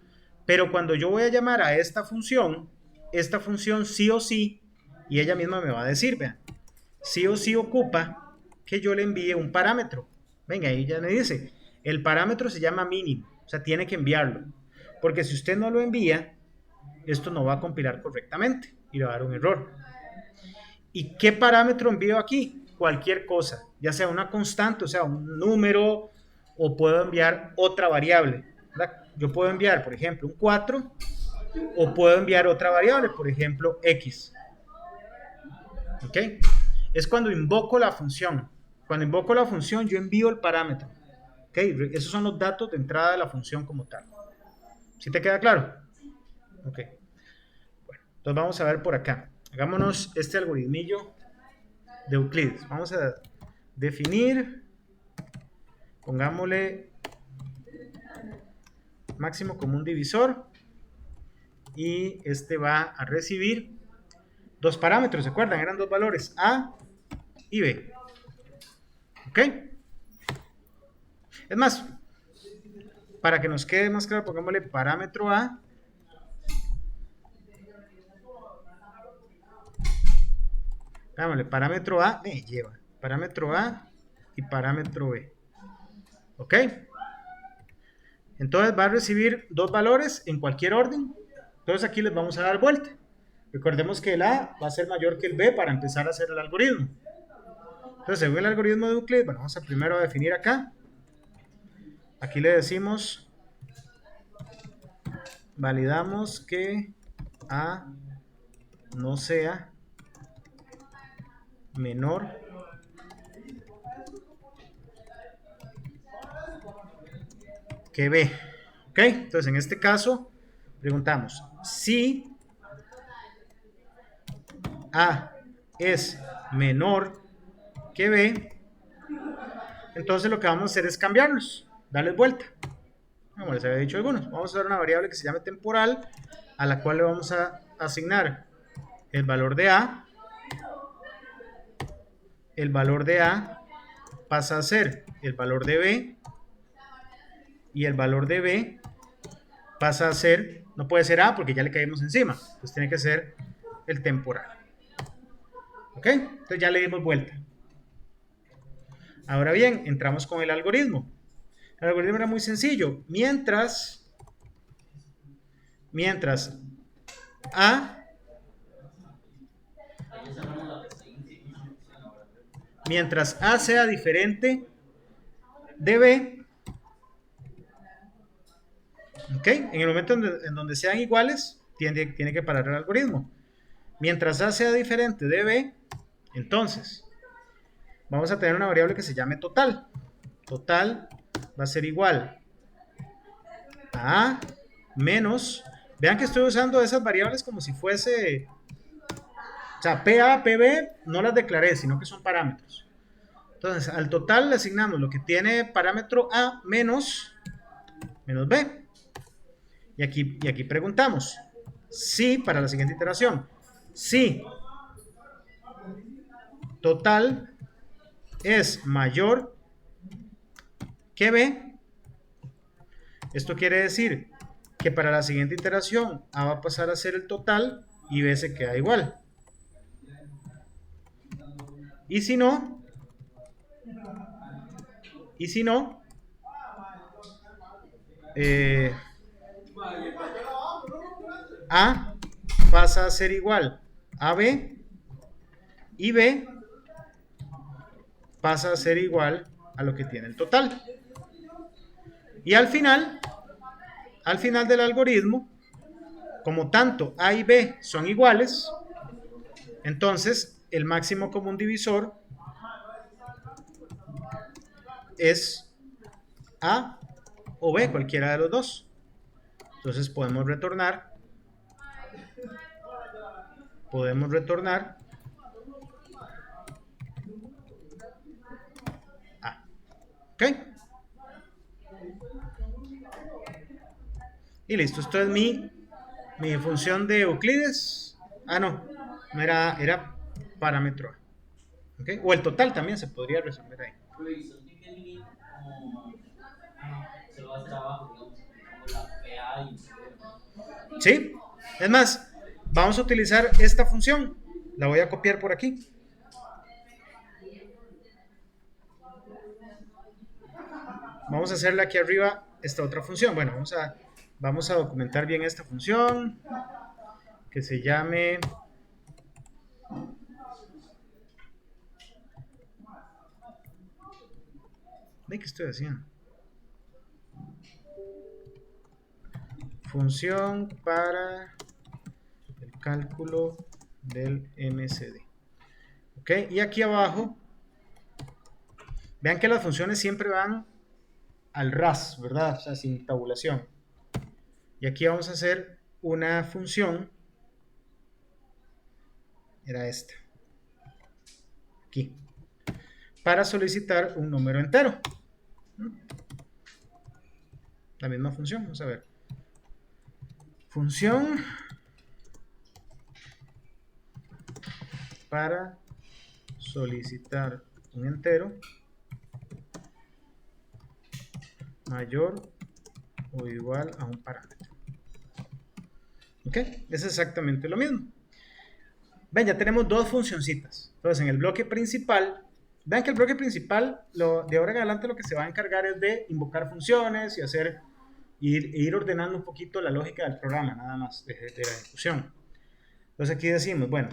Pero cuando yo voy a llamar a esta función sí o sí, y ella misma me va a decir, vean, sí o sí ocupa que yo le envíe un parámetro. Venga, ahí ya me dice, el parámetro se llama mínimo, o sea, tiene que enviarlo. Porque si usted no lo envía, esto no va a compilar correctamente y le va a dar un error. ¿Y qué parámetro envío aquí? Cualquier cosa, ya sea una constante, o sea, un número, o puedo enviar otra variable, ¿verdad? Yo puedo enviar, por ejemplo, un 4, o puedo enviar otra variable, por ejemplo, x. ¿Ok? Es cuando invoco la función. Cuando invoco la función, yo envío el parámetro. ¿Ok? Esos son los datos de entrada de la función como tal. ¿Sí te queda claro? Ok. Bueno, entonces vamos a ver por acá. Hagámonos este algoritmillo de Euclides. Vamos a definir, pongámosle máximo común divisor y este va a recibir dos parámetros, ¿se acuerdan? Eran dos valores, A y B. ¿Ok? Es más, para que nos quede más claro, pongámosle parámetro A parámetro A me lleva parámetro A y parámetro B. ¿Ok? Entonces va a recibir dos valores en cualquier orden. Entonces aquí les vamos a dar vuelta. Recordemos que el A va a ser mayor que el B para empezar a hacer el algoritmo. Entonces, según el algoritmo de Euclides, bueno, vamos a primero definir acá. Aquí le decimos, validamos que A no sea menor que B. ¿Ok? Entonces, en este caso, preguntamos si A es menor que B, entonces lo que vamos a hacer es cambiarlos, darles vuelta. Como les había dicho algunos, vamos a usar una variable que se llame temporal, a la cual le vamos a asignar el valor de A. El valor de A pasa a ser el valor de B, y el valor de B pasa a ser, no puede ser A porque ya le caímos encima, entonces tiene que ser el temporal. ¿Ok? Entonces ya le dimos vuelta. Ahora bien, entramos con el algoritmo. El algoritmo era muy sencillo. Mientras A sea diferente de B, ¿ok? En el momento en donde sean iguales, tiene que parar el algoritmo. Mientras A sea diferente de B, entonces vamos a tener una variable que se llame total. Total va a ser igual a A menos, vean que estoy usando esas variables como si fuese, o sea, PA, PB no las declaré, sino que son parámetros. Entonces, al total le asignamos lo que tiene parámetro A menos B. Y aquí preguntamos si, para la siguiente iteración, si total es mayor que B, esto quiere decir que para la siguiente iteración A va a pasar a ser el total y B se queda igual. Y si no, A pasa a ser igual a B y B pasa a ser igual a lo que tiene el total. Y al final del algoritmo, como tanto A y B son iguales, entonces el máximo común divisor es A o B, cualquiera de los dos. Entonces podemos retornar A. ¿Ok? Y listo, esto es mi función de Euclides. No era parámetro A. ¿Ok? O el total también se podría resolver ahí. Profesor, ¿tiene que dividir como se lo va a hacer abajo, digamos, como la PA y ¿Sí? Es más, vamos a utilizar esta función. La voy a copiar por aquí. Vamos a hacerle aquí arriba esta otra función. Bueno, vamos a documentar bien esta función que se llame ¿qué estoy haciendo? Función para el cálculo del MCD. ¿Ok? Y aquí abajo, vean que las funciones siempre van al ras, ¿verdad? O sea, sin tabulación. Y aquí vamos a hacer una función, era esta, aquí, para solicitar un número entero. La misma función, vamos a ver. Función para solicitar un entero mayor o igual a un parámetro. ¿Ok? Es exactamente lo mismo. Ven, ya tenemos dos funcioncitas. Entonces, en el bloque principal, vean que el bloque principal, de ahora en adelante lo que se va a encargar es de invocar funciones y ir ordenando un poquito la lógica del programa, nada más, de la ejecución. Entonces aquí decimos, bueno,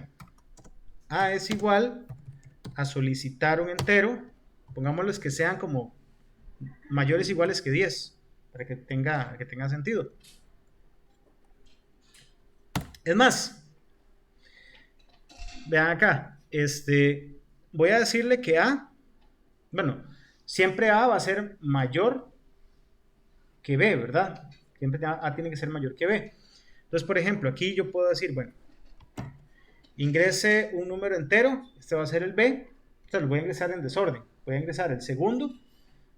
A es igual a solicitar un entero, pongámosles que sean como mayores o iguales que 10, para que tenga sentido. Es más, vean acá, voy a decirle que A, bueno, siempre A va a ser mayor que B, ¿verdad? Siempre A tiene que ser mayor que B. Entonces, por ejemplo, aquí yo puedo decir, bueno, ingrese un número entero, este va a ser el B, entonces lo voy a ingresar en desorden. Voy a ingresar el segundo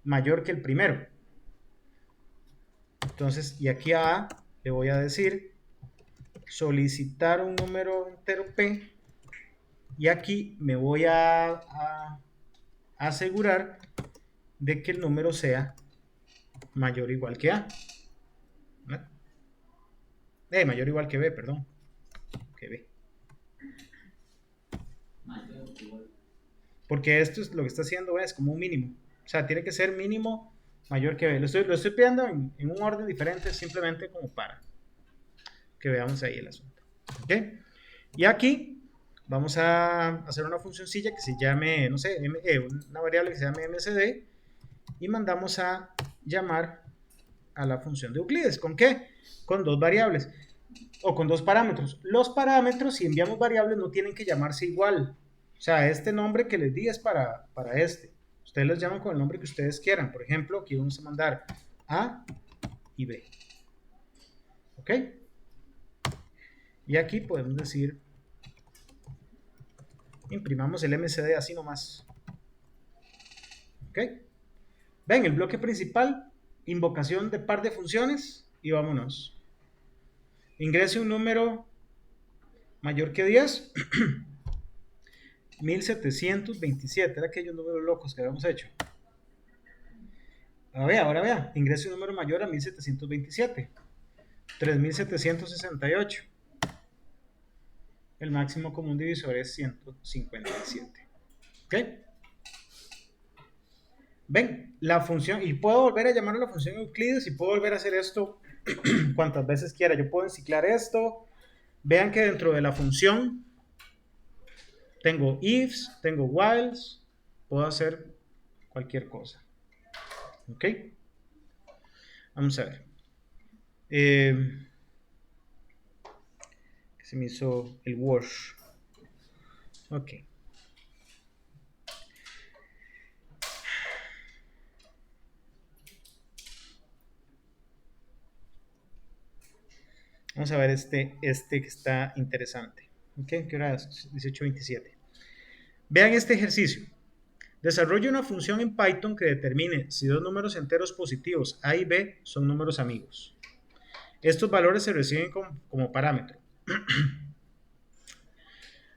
mayor que el primero. Entonces, y aquí a A le voy a decir solicitar un número entero P, y aquí me voy a asegurar de que el número sea mayor o igual que A. ¿No? Mayor o igual que B, perdón. Que B. Mayor, igual. Porque esto es lo que está haciendo es como un mínimo. O sea, tiene que ser mínimo mayor que B. Lo estoy pidiendo en un orden diferente, simplemente como para que veamos ahí el asunto. ¿Ok? Y aquí vamos a hacer una funcioncilla que se llame, no sé, una variable que se llame MSD, y mandamos a llamar a la función de Euclides. ¿Con qué? Con dos variables o con dos parámetros. Los parámetros, si enviamos variables, no tienen que llamarse igual. O sea, este nombre que les di es para este. Ustedes los llaman con el nombre que ustedes quieran. Por ejemplo, aquí vamos a mandar A y B. ¿Ok? Y aquí podemos decir, imprimamos el MCD así nomás. ¿Ok? Ven, el bloque principal, invocación de par de funciones, y vámonos. Ingrese un número mayor que 10. 1727, era aquellos números locos que habíamos hecho. Ahora vea, ingrese un número mayor a 1727. 3768. El máximo común divisor es 157. ¿Ok? Ven, la función, y puedo volver a llamar a la función Euclides, y puedo volver a hacer esto cuantas veces quiera. Yo puedo enciclar esto. Vean que dentro de la función tengo ifs, tengo whiles, puedo hacer cualquier cosa. ¿Ok? Vamos a ver. Se me hizo el wash. Ok. Vamos a ver este que está interesante. ¿Ok? ¿Qué hora es? 18:27. Vean este ejercicio. Desarrolla una función en Python que determine si dos números enteros positivos A y B son números amigos. Estos valores se reciben como parámetro.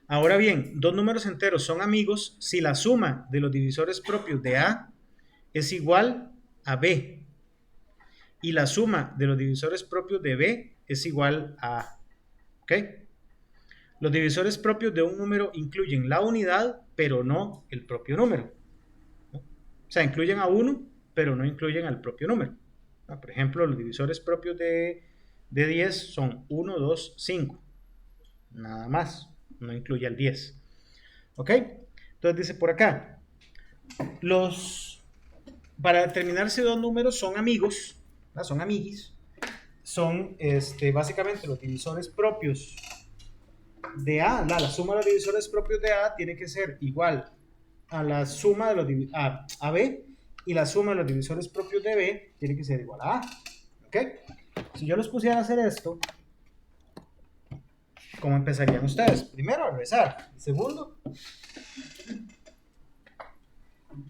Ahora bien, dos números enteros son amigos si la suma de los divisores propios de A es igual a B y la suma de los divisores propios de B es igual a A. ¿Ok? Los divisores propios de un número incluyen la unidad, pero no el propio número. ¿No? O sea, incluyen a 1, pero no incluyen al propio número. ¿No? Por ejemplo, los divisores propios de 10 son 1, 2, 5. Nada más. No incluye al 10. ¿Ok? Entonces dice por acá, para determinar si dos números son amigos, ¿no? Son amiguis, son básicamente los divisores propios de A. La suma de los divisores propios de A tiene que ser igual a la suma de los a B, y la suma de los divisores propios de B tiene que ser igual a A. ¿Ok? Si yo los pusiera a hacer esto, ¿cómo empezarían ustedes? Primero, a regresar. Segundo,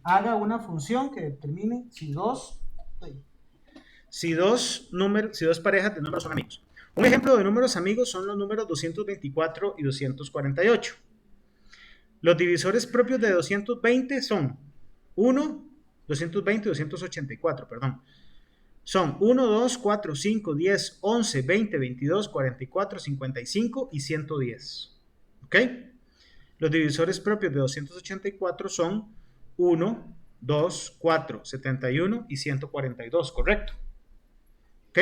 haga una función que determine si dos parejas de números son amigos. Un ejemplo de números amigos son los números 224 y 248. Los divisores propios de 220 son 220 y 284, perdón. Son 1, 2, 4, 5, 10, 11, 20, 22, 44, 55 y 110. ¿Ok? Los divisores propios de 284 son 1, 2, 4, 71 y 142, ¿correcto? ¿Ok?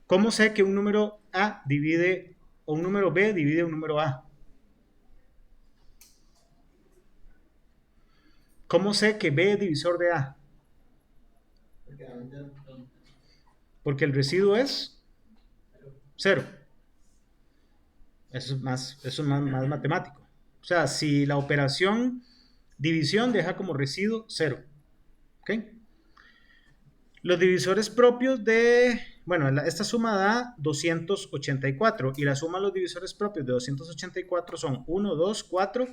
¿Cómo sé que un número A divide, o un número B divide un número A? ¿Cómo sé que B es divisor de A? Porque el residuo es 0. Eso es más matemático. O sea, si la operación división deja como residuo 0. ¿Ok? Los divisores propios de, bueno, esta suma da 284 y la suma de los divisores propios de 284 son 1, 2, 4,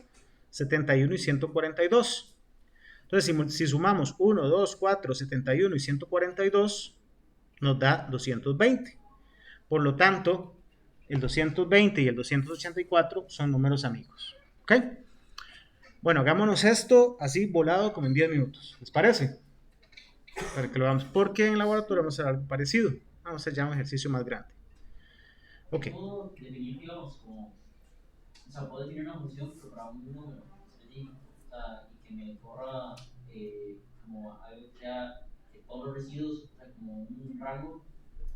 71 y 142. Entonces, si sumamos 1, 2, 4, 71 y 142, nos da 220. Por lo tanto, el 220 y el 284 son números amigos. ¿Ok? Bueno, hagámonos esto así volado como en 10 minutos. ¿Les parece? Para que lo hagamos. Porque en laboratorio vamos a hacer algo parecido. Vamos a hacer ya un ejercicio más grande. Ok. Puedo definir, digamos, como, o sea, puedo definir una función, pero para un número específico, o sea, y que me corra como algo que sea de todos los residuos, o sea, como un rango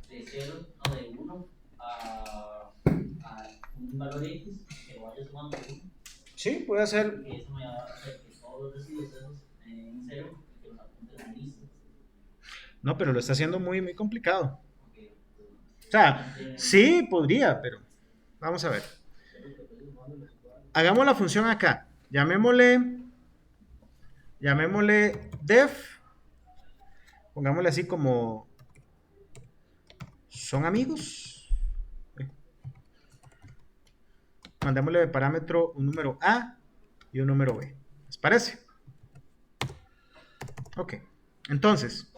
de 0, no, de 1 a un valor X, que lo vaya sumando 1. Sí, puede ser. Que eso me va a hacer que todos los residuos esos en 0 y que los apuntes en listas. No, pero lo está haciendo muy, muy complicado. Okay. O sea, sí podría, pero vamos a ver. Hagamos la función acá. Llamémosle def. Pongámosle así como son amigos. Mandémosle de parámetro un número A y un número B. ¿Les parece? Ok. Entonces,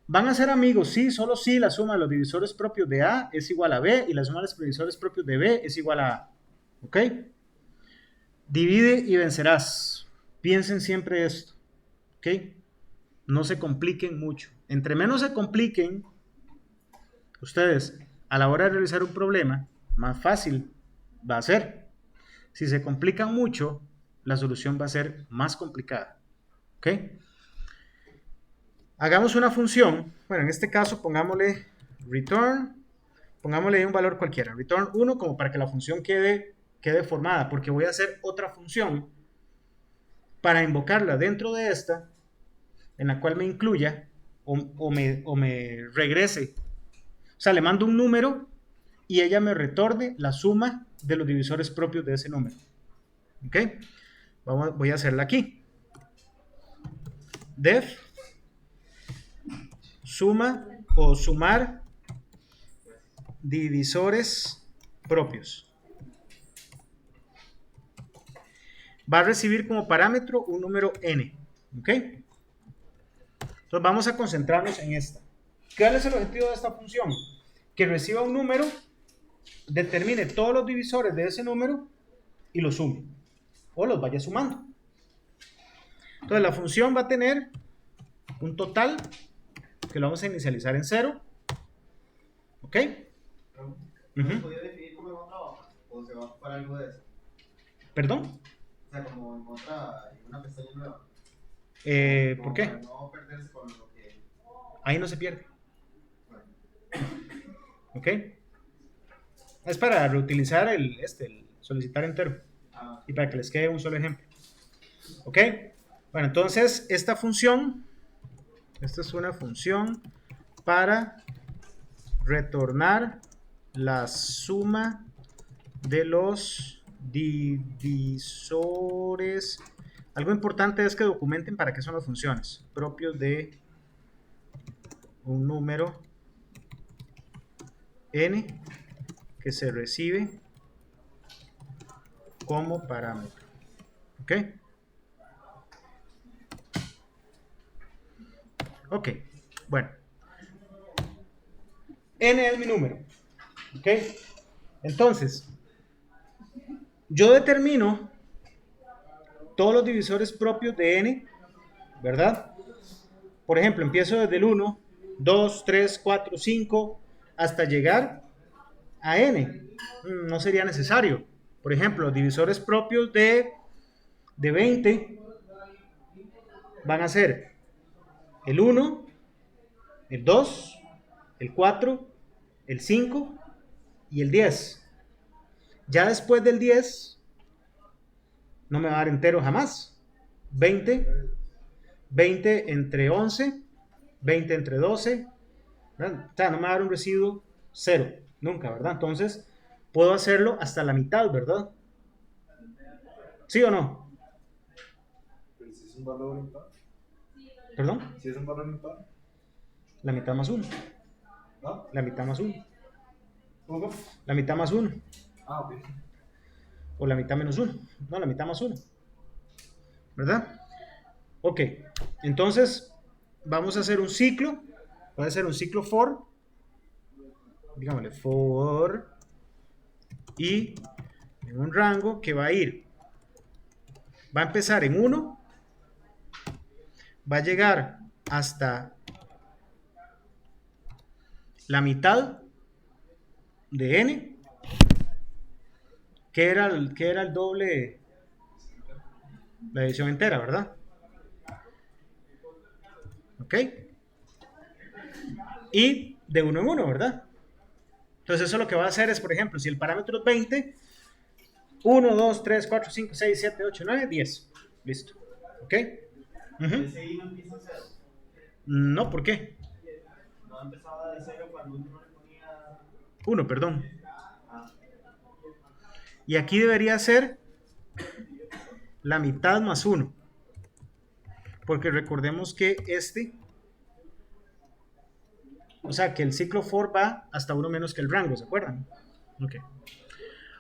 ¿van a ser amigos? Sí, solo si la suma de los divisores propios de A es igual a B y la suma de los divisores propios de B es igual a A. ¿Ok? Divide y vencerás. Piensen siempre esto. ¿Ok? No se compliquen mucho. Entre menos se compliquen ustedes a la hora de realizar un problema, más fácil va a ser. Si se complican mucho, la solución va a ser más complicada. ¿Ok? Hagamos una función. Bueno, en este caso pongámosle return. Pongámosle un valor cualquiera. Return 1 como para que la función quede formada. Porque voy a hacer otra función para invocarla dentro de esta, en la cual me incluya o me regrese. O sea, le mando un número y ella me retorne la suma de los divisores propios de ese número. ¿Ok? Voy a hacerla aquí. Def suma o sumar divisores propios. Va a recibir como parámetro un número n. ¿Ok? Entonces vamos a concentrarnos en esta. ¿Cuál es el objetivo de esta función? Que reciba un número, determine todos los divisores de ese número y los sume. O los vaya sumando. Entonces la función va a tener un total que lo vamos a inicializar en 0. ¿Ok? ¿No se podría definir como en otra hoja? ¿O se va a ocupar algo de eso? ¿Perdón? O sea, como en una pestaña nueva. ¿Por qué? Para no perderse con lo que... Ahí no se pierde. Bueno. ¿Ok? Es para reutilizar el solicitar entero. Y para que les quede un solo ejemplo. ¿Ok? Bueno, entonces esta función, esta es una función para retornar la suma de los divisores. Algo importante es que documenten para qué son las funciones propios de un número n que se recibe como parámetro. ¿Ok? Ok, bueno. N es mi número. ¿Ok? Entonces, yo determino todos los divisores propios de n, ¿verdad? Por ejemplo, empiezo desde el 1, 2, 3, 4, 5, hasta llegar a n. No sería necesario. Por ejemplo, los divisores propios de 20 van a ser el 1, el 2, el 4, el 5 y el 10. Ya después del 10 no me va a dar entero jamás. 20 entre 11, 20 entre 12, ¿verdad? O sea, no me va a dar un residuo 0, nunca, ¿verdad? Entonces, puedo hacerlo hasta la mitad, ¿verdad? ¿Sí o no? Pero si es un valor impar. Perdón, Si es un valor impar, la mitad más 1. ¿no? La mitad más 1. ¿Cómo? La mitad más 1. Ah, ok. O la mitad menos 1. No, la mitad más 1. ¿Verdad? Ok. Entonces, vamos a hacer un ciclo. Puede ser un ciclo for. Digámosle for. Y en un rango que va a ir. Va a empezar en 1. Va a llegar hasta la mitad de n. Que era el doble. La edición entera, ¿verdad? ¿Ok? Y de 1 en 1, ¿verdad? Entonces eso lo que va a hacer es, por ejemplo, si el parámetro es 20, 1, 2, 3, 4, 5, 6, 7, 8, 9, 10. Listo. ¿Ok? Ujú. Ese I no empieza en 0. No, ¿por qué? No empezaba de 0 cuando uno le ponía. 1, perdón. Ah, Y aquí debería ser la mitad más 1. Porque recordemos que o sea, que el ciclo for va hasta 1 menos que el rango, ¿se acuerdan? Ok.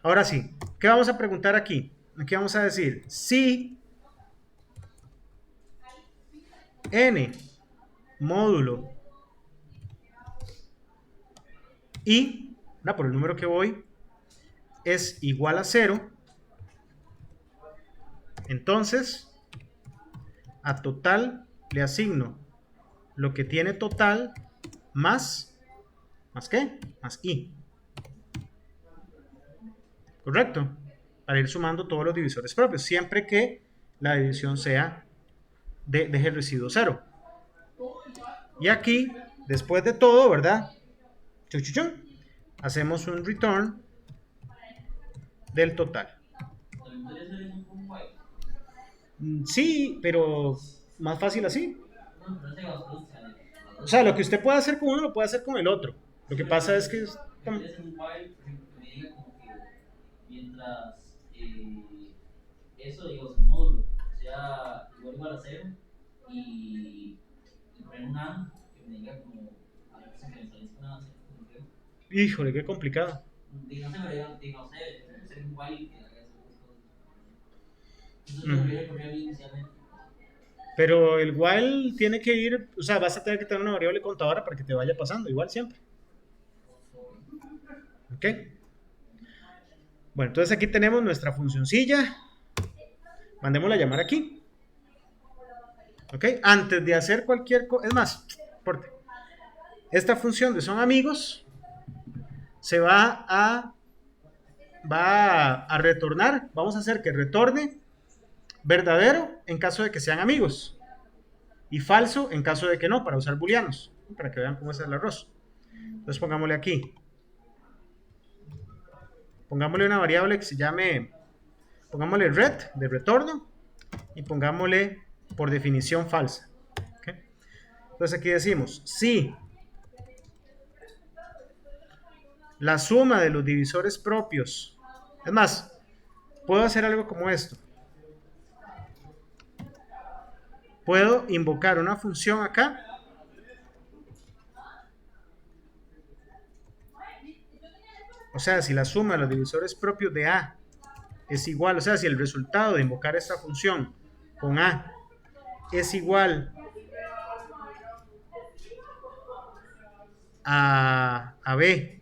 Ahora sí, ¿qué vamos a preguntar aquí? Aquí vamos a decir, si n módulo y, por el número que voy, es igual a 0, entonces a total le asigno lo que tiene total ¿más qué? Más i. ¿Correcto? Para ir sumando todos los divisores propios, siempre que la división sea deje el residuo 0. Y aquí, después de todo, ¿verdad? Hacemos un return del total. También podría ser eso con white. Sí, pero más fácil así. No, pero ese bastante. O sea, lo que usted puede hacer con uno lo puede hacer con el otro. Lo que pasa es que Podría ser un while, por ejemplo, que me diga como que mientras eso, digamos, el módulo sea igual a 0 y poner un AND que me diga como a ver si me sale una 0, como que híjole, qué complicado. no sé, pero no sé, ser un while que haga esas dos cosas. Eso es lo que yo ponía inicialmente. Pero el while tiene que ir, o sea, vas a tener que tener una variable contadora para que te vaya pasando, igual siempre. ¿Ok? Bueno, entonces aquí tenemos nuestra funcioncilla. Mandémosla a llamar aquí. ¿Ok? Antes de hacer cualquier cosa, es más, porte. Esta función de son amigos se va a retornar. Vamos a hacer que retorne verdadero en caso de que sean amigos y falso en caso de que no, para usar booleanos, para que vean cómo es el arroz. Entonces pongámosle aquí, pongámosle una variable que se llame, pongámosle ret de retorno y pongámosle por definición falsa. ¿Okay? Entonces aquí decimos si la suma de los divisores propios, es más, puedo hacer algo como esto. Puedo invocar una función acá o sea, si la suma de los divisores propios de A es igual, o sea, si el resultado de invocar esta función con A es igual a B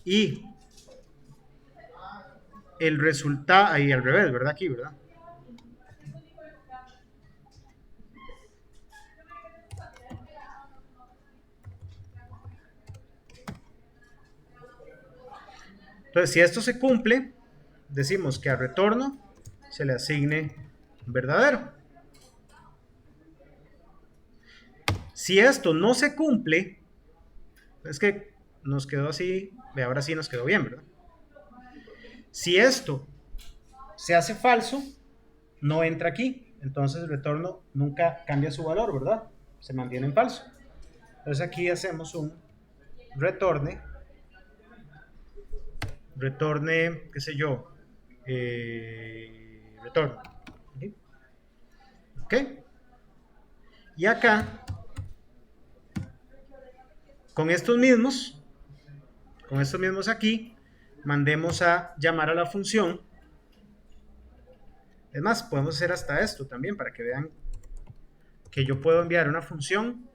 y el resultado, ahí al revés, ¿verdad? Aquí, ¿verdad? Entonces, si esto se cumple, decimos que a retorno se le asigne verdadero. Si esto no se cumple, es que nos quedó así, ahora sí nos quedó bien, ¿verdad? Si esto se hace falso, no entra aquí, entonces el retorno nunca cambia su valor, ¿verdad? Se mantiene en falso. Entonces aquí hacemos un retorne, qué sé yo, retorno. ¿Sí? ¿Ok? Y acá, con estos mismos aquí, mandemos a llamar a la función. Es más, podemos hacer hasta esto también para que vean que yo puedo enviar una función,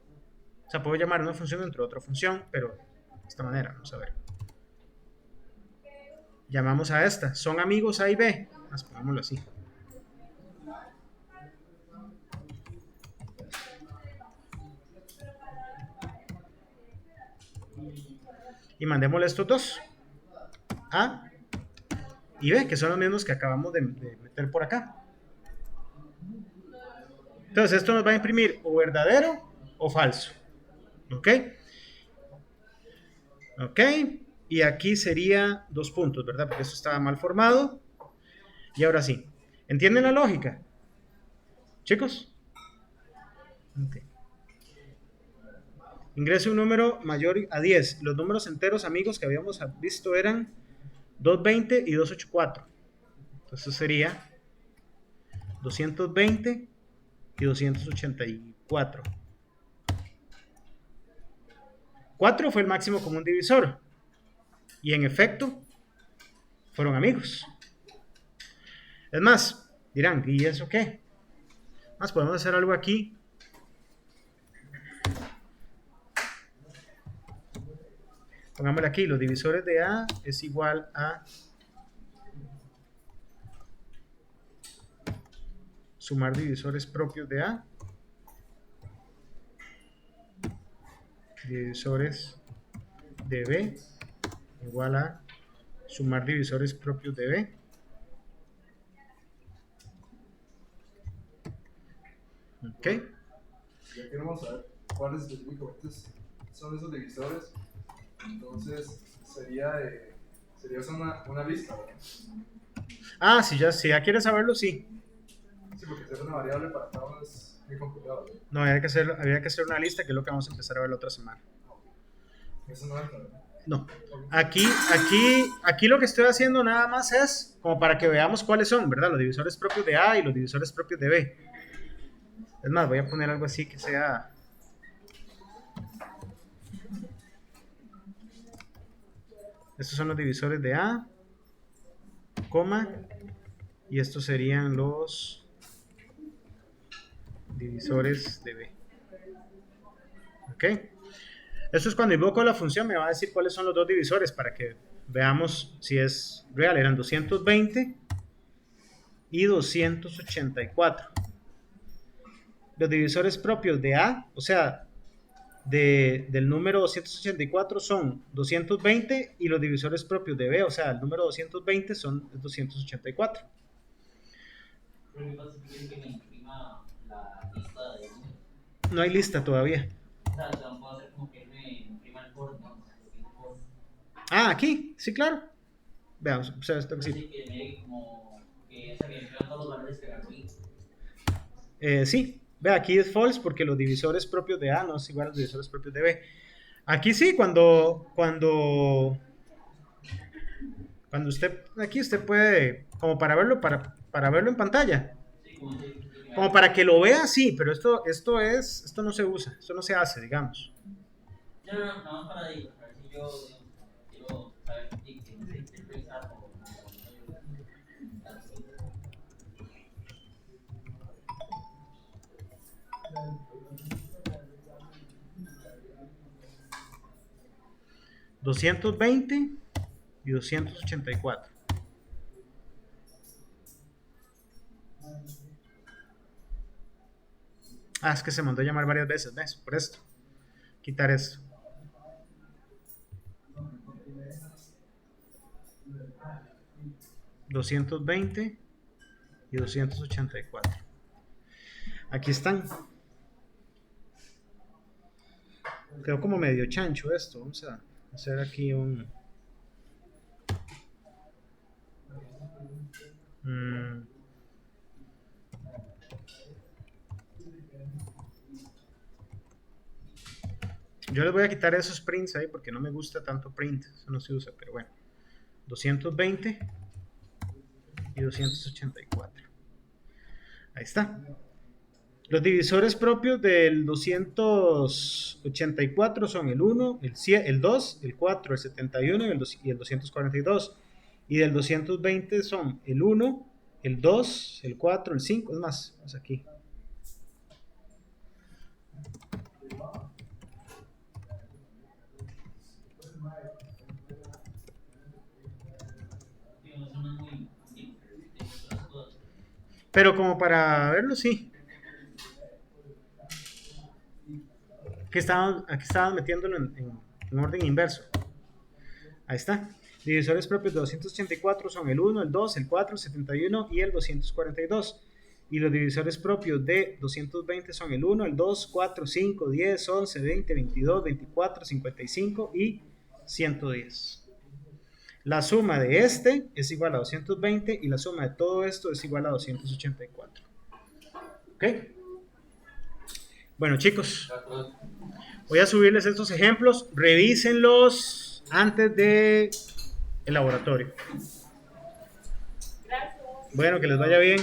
o sea, puedo llamar una función dentro de otra función, pero de esta manera, vamos a ver. Llamamos a esta, son amigos A y B, más pongámoslo así. Y mandémosle estos dos, A y B, que son los mismos que acabamos de meter por acá. Entonces esto nos va a imprimir o verdadero o falso. ¿Ok? ¿Ok? Y aquí sería 2 puntos, ¿verdad? Porque esto estaba mal formado. Y ahora sí. ¿Entienden la lógica? ¿Chicos? Okay. Ingrese un número mayor a 10. Los números enteros, amigos, que habíamos visto eran 220 y 284. Entonces sería 220 y 284. 4 fue el máximo común divisor. Y en efecto, fueron amigos. Es más, dirán, ¿y eso qué? Más podemos hacer algo aquí. Pongámosle aquí, los divisores de A es igual a sumar divisores propios de A. Divisores de B igual a sumar divisores propios de B. Ok. Ya queremos saber cuáles específicamente son esos divisores. Entonces sería una lista, ¿verdad? Ah, si ya quieres saberlo, sí. Sí, porque hacer una variable para cada uno es muy complicado, ¿verdad? No, había que hacer una lista, que es lo que vamos a empezar a ver la otra semana. Eso no entra, ¿verdad? No. Aquí lo que estoy haciendo nada más es como para que veamos cuáles son, ¿verdad? Los divisores propios de A y los divisores propios de B. Es más, voy a poner algo así que sea... Estos son los divisores de A, coma, y estos serían los divisores de B. ¿Ok? Esto es cuando invoco la función, me va a decir cuáles son los dos divisores para que veamos si es real. Eran 220 y 284. Los divisores propios de A, o sea, del número 284 son 220 y los divisores propios de B, o sea, el número 220 son 284. Lo que pasa es que me imprima la lista de números. No hay lista todavía. O sea, se lo puedo hacer como que me imprima el for, ¿no? El for. Ah, aquí, sí, claro. Veamos, observa esto que Así sí. que me dé como que se me impriman todos los valores que aquí. Sí, ve, aquí es false porque los divisores propios de A no es igual a los divisores propios de B. Aquí sí, cuando usted, aquí usted puede, como para verlo, para verlo en pantalla. Sí, como si Como para que lo vea, sí, pero esto no se usa, esto no se hace, digamos. no, nada más para ver si yo quiero saber que no sé qué pensar o $220 y 284. Ah, es que se mandó a llamar varias veces, ¿ves? Por esto. Quitar esto. $220 y 284. Aquí están. Quedó como medio chancho esto. Vamos a hacer aquí un... Yo les voy a quitar esos prints ahí porque no me gusta tanto print. Eso no se usa, pero bueno. 220 y 284. Ahí está. Los divisores propios del 284 son el 1, el 2, el 4, el 71 y el 242. Y del 220 son el 1, el 2, el 4, el 5. Es más, vamos aquí. Digo, eso no es muy simple, de otras cosas. Pero como para verlo, sí. Aquí estaban metiéndolo en orden inverso. Ahí está. Divisores propios de 284 son el 1, el 2, el 4, el 71 y el 242. Y los divisores propios de 220 son el 1, el 2, 4, 5, 10, 11, 20, 22, 24, 55 y 110. La suma de este es igual a 220 y la suma de todo esto es igual a 284. ¿Ok? Bueno, chicos, voy a subirles estos ejemplos. Revísenlos antes de el laboratorio. Gracias. Bueno, que les vaya bien.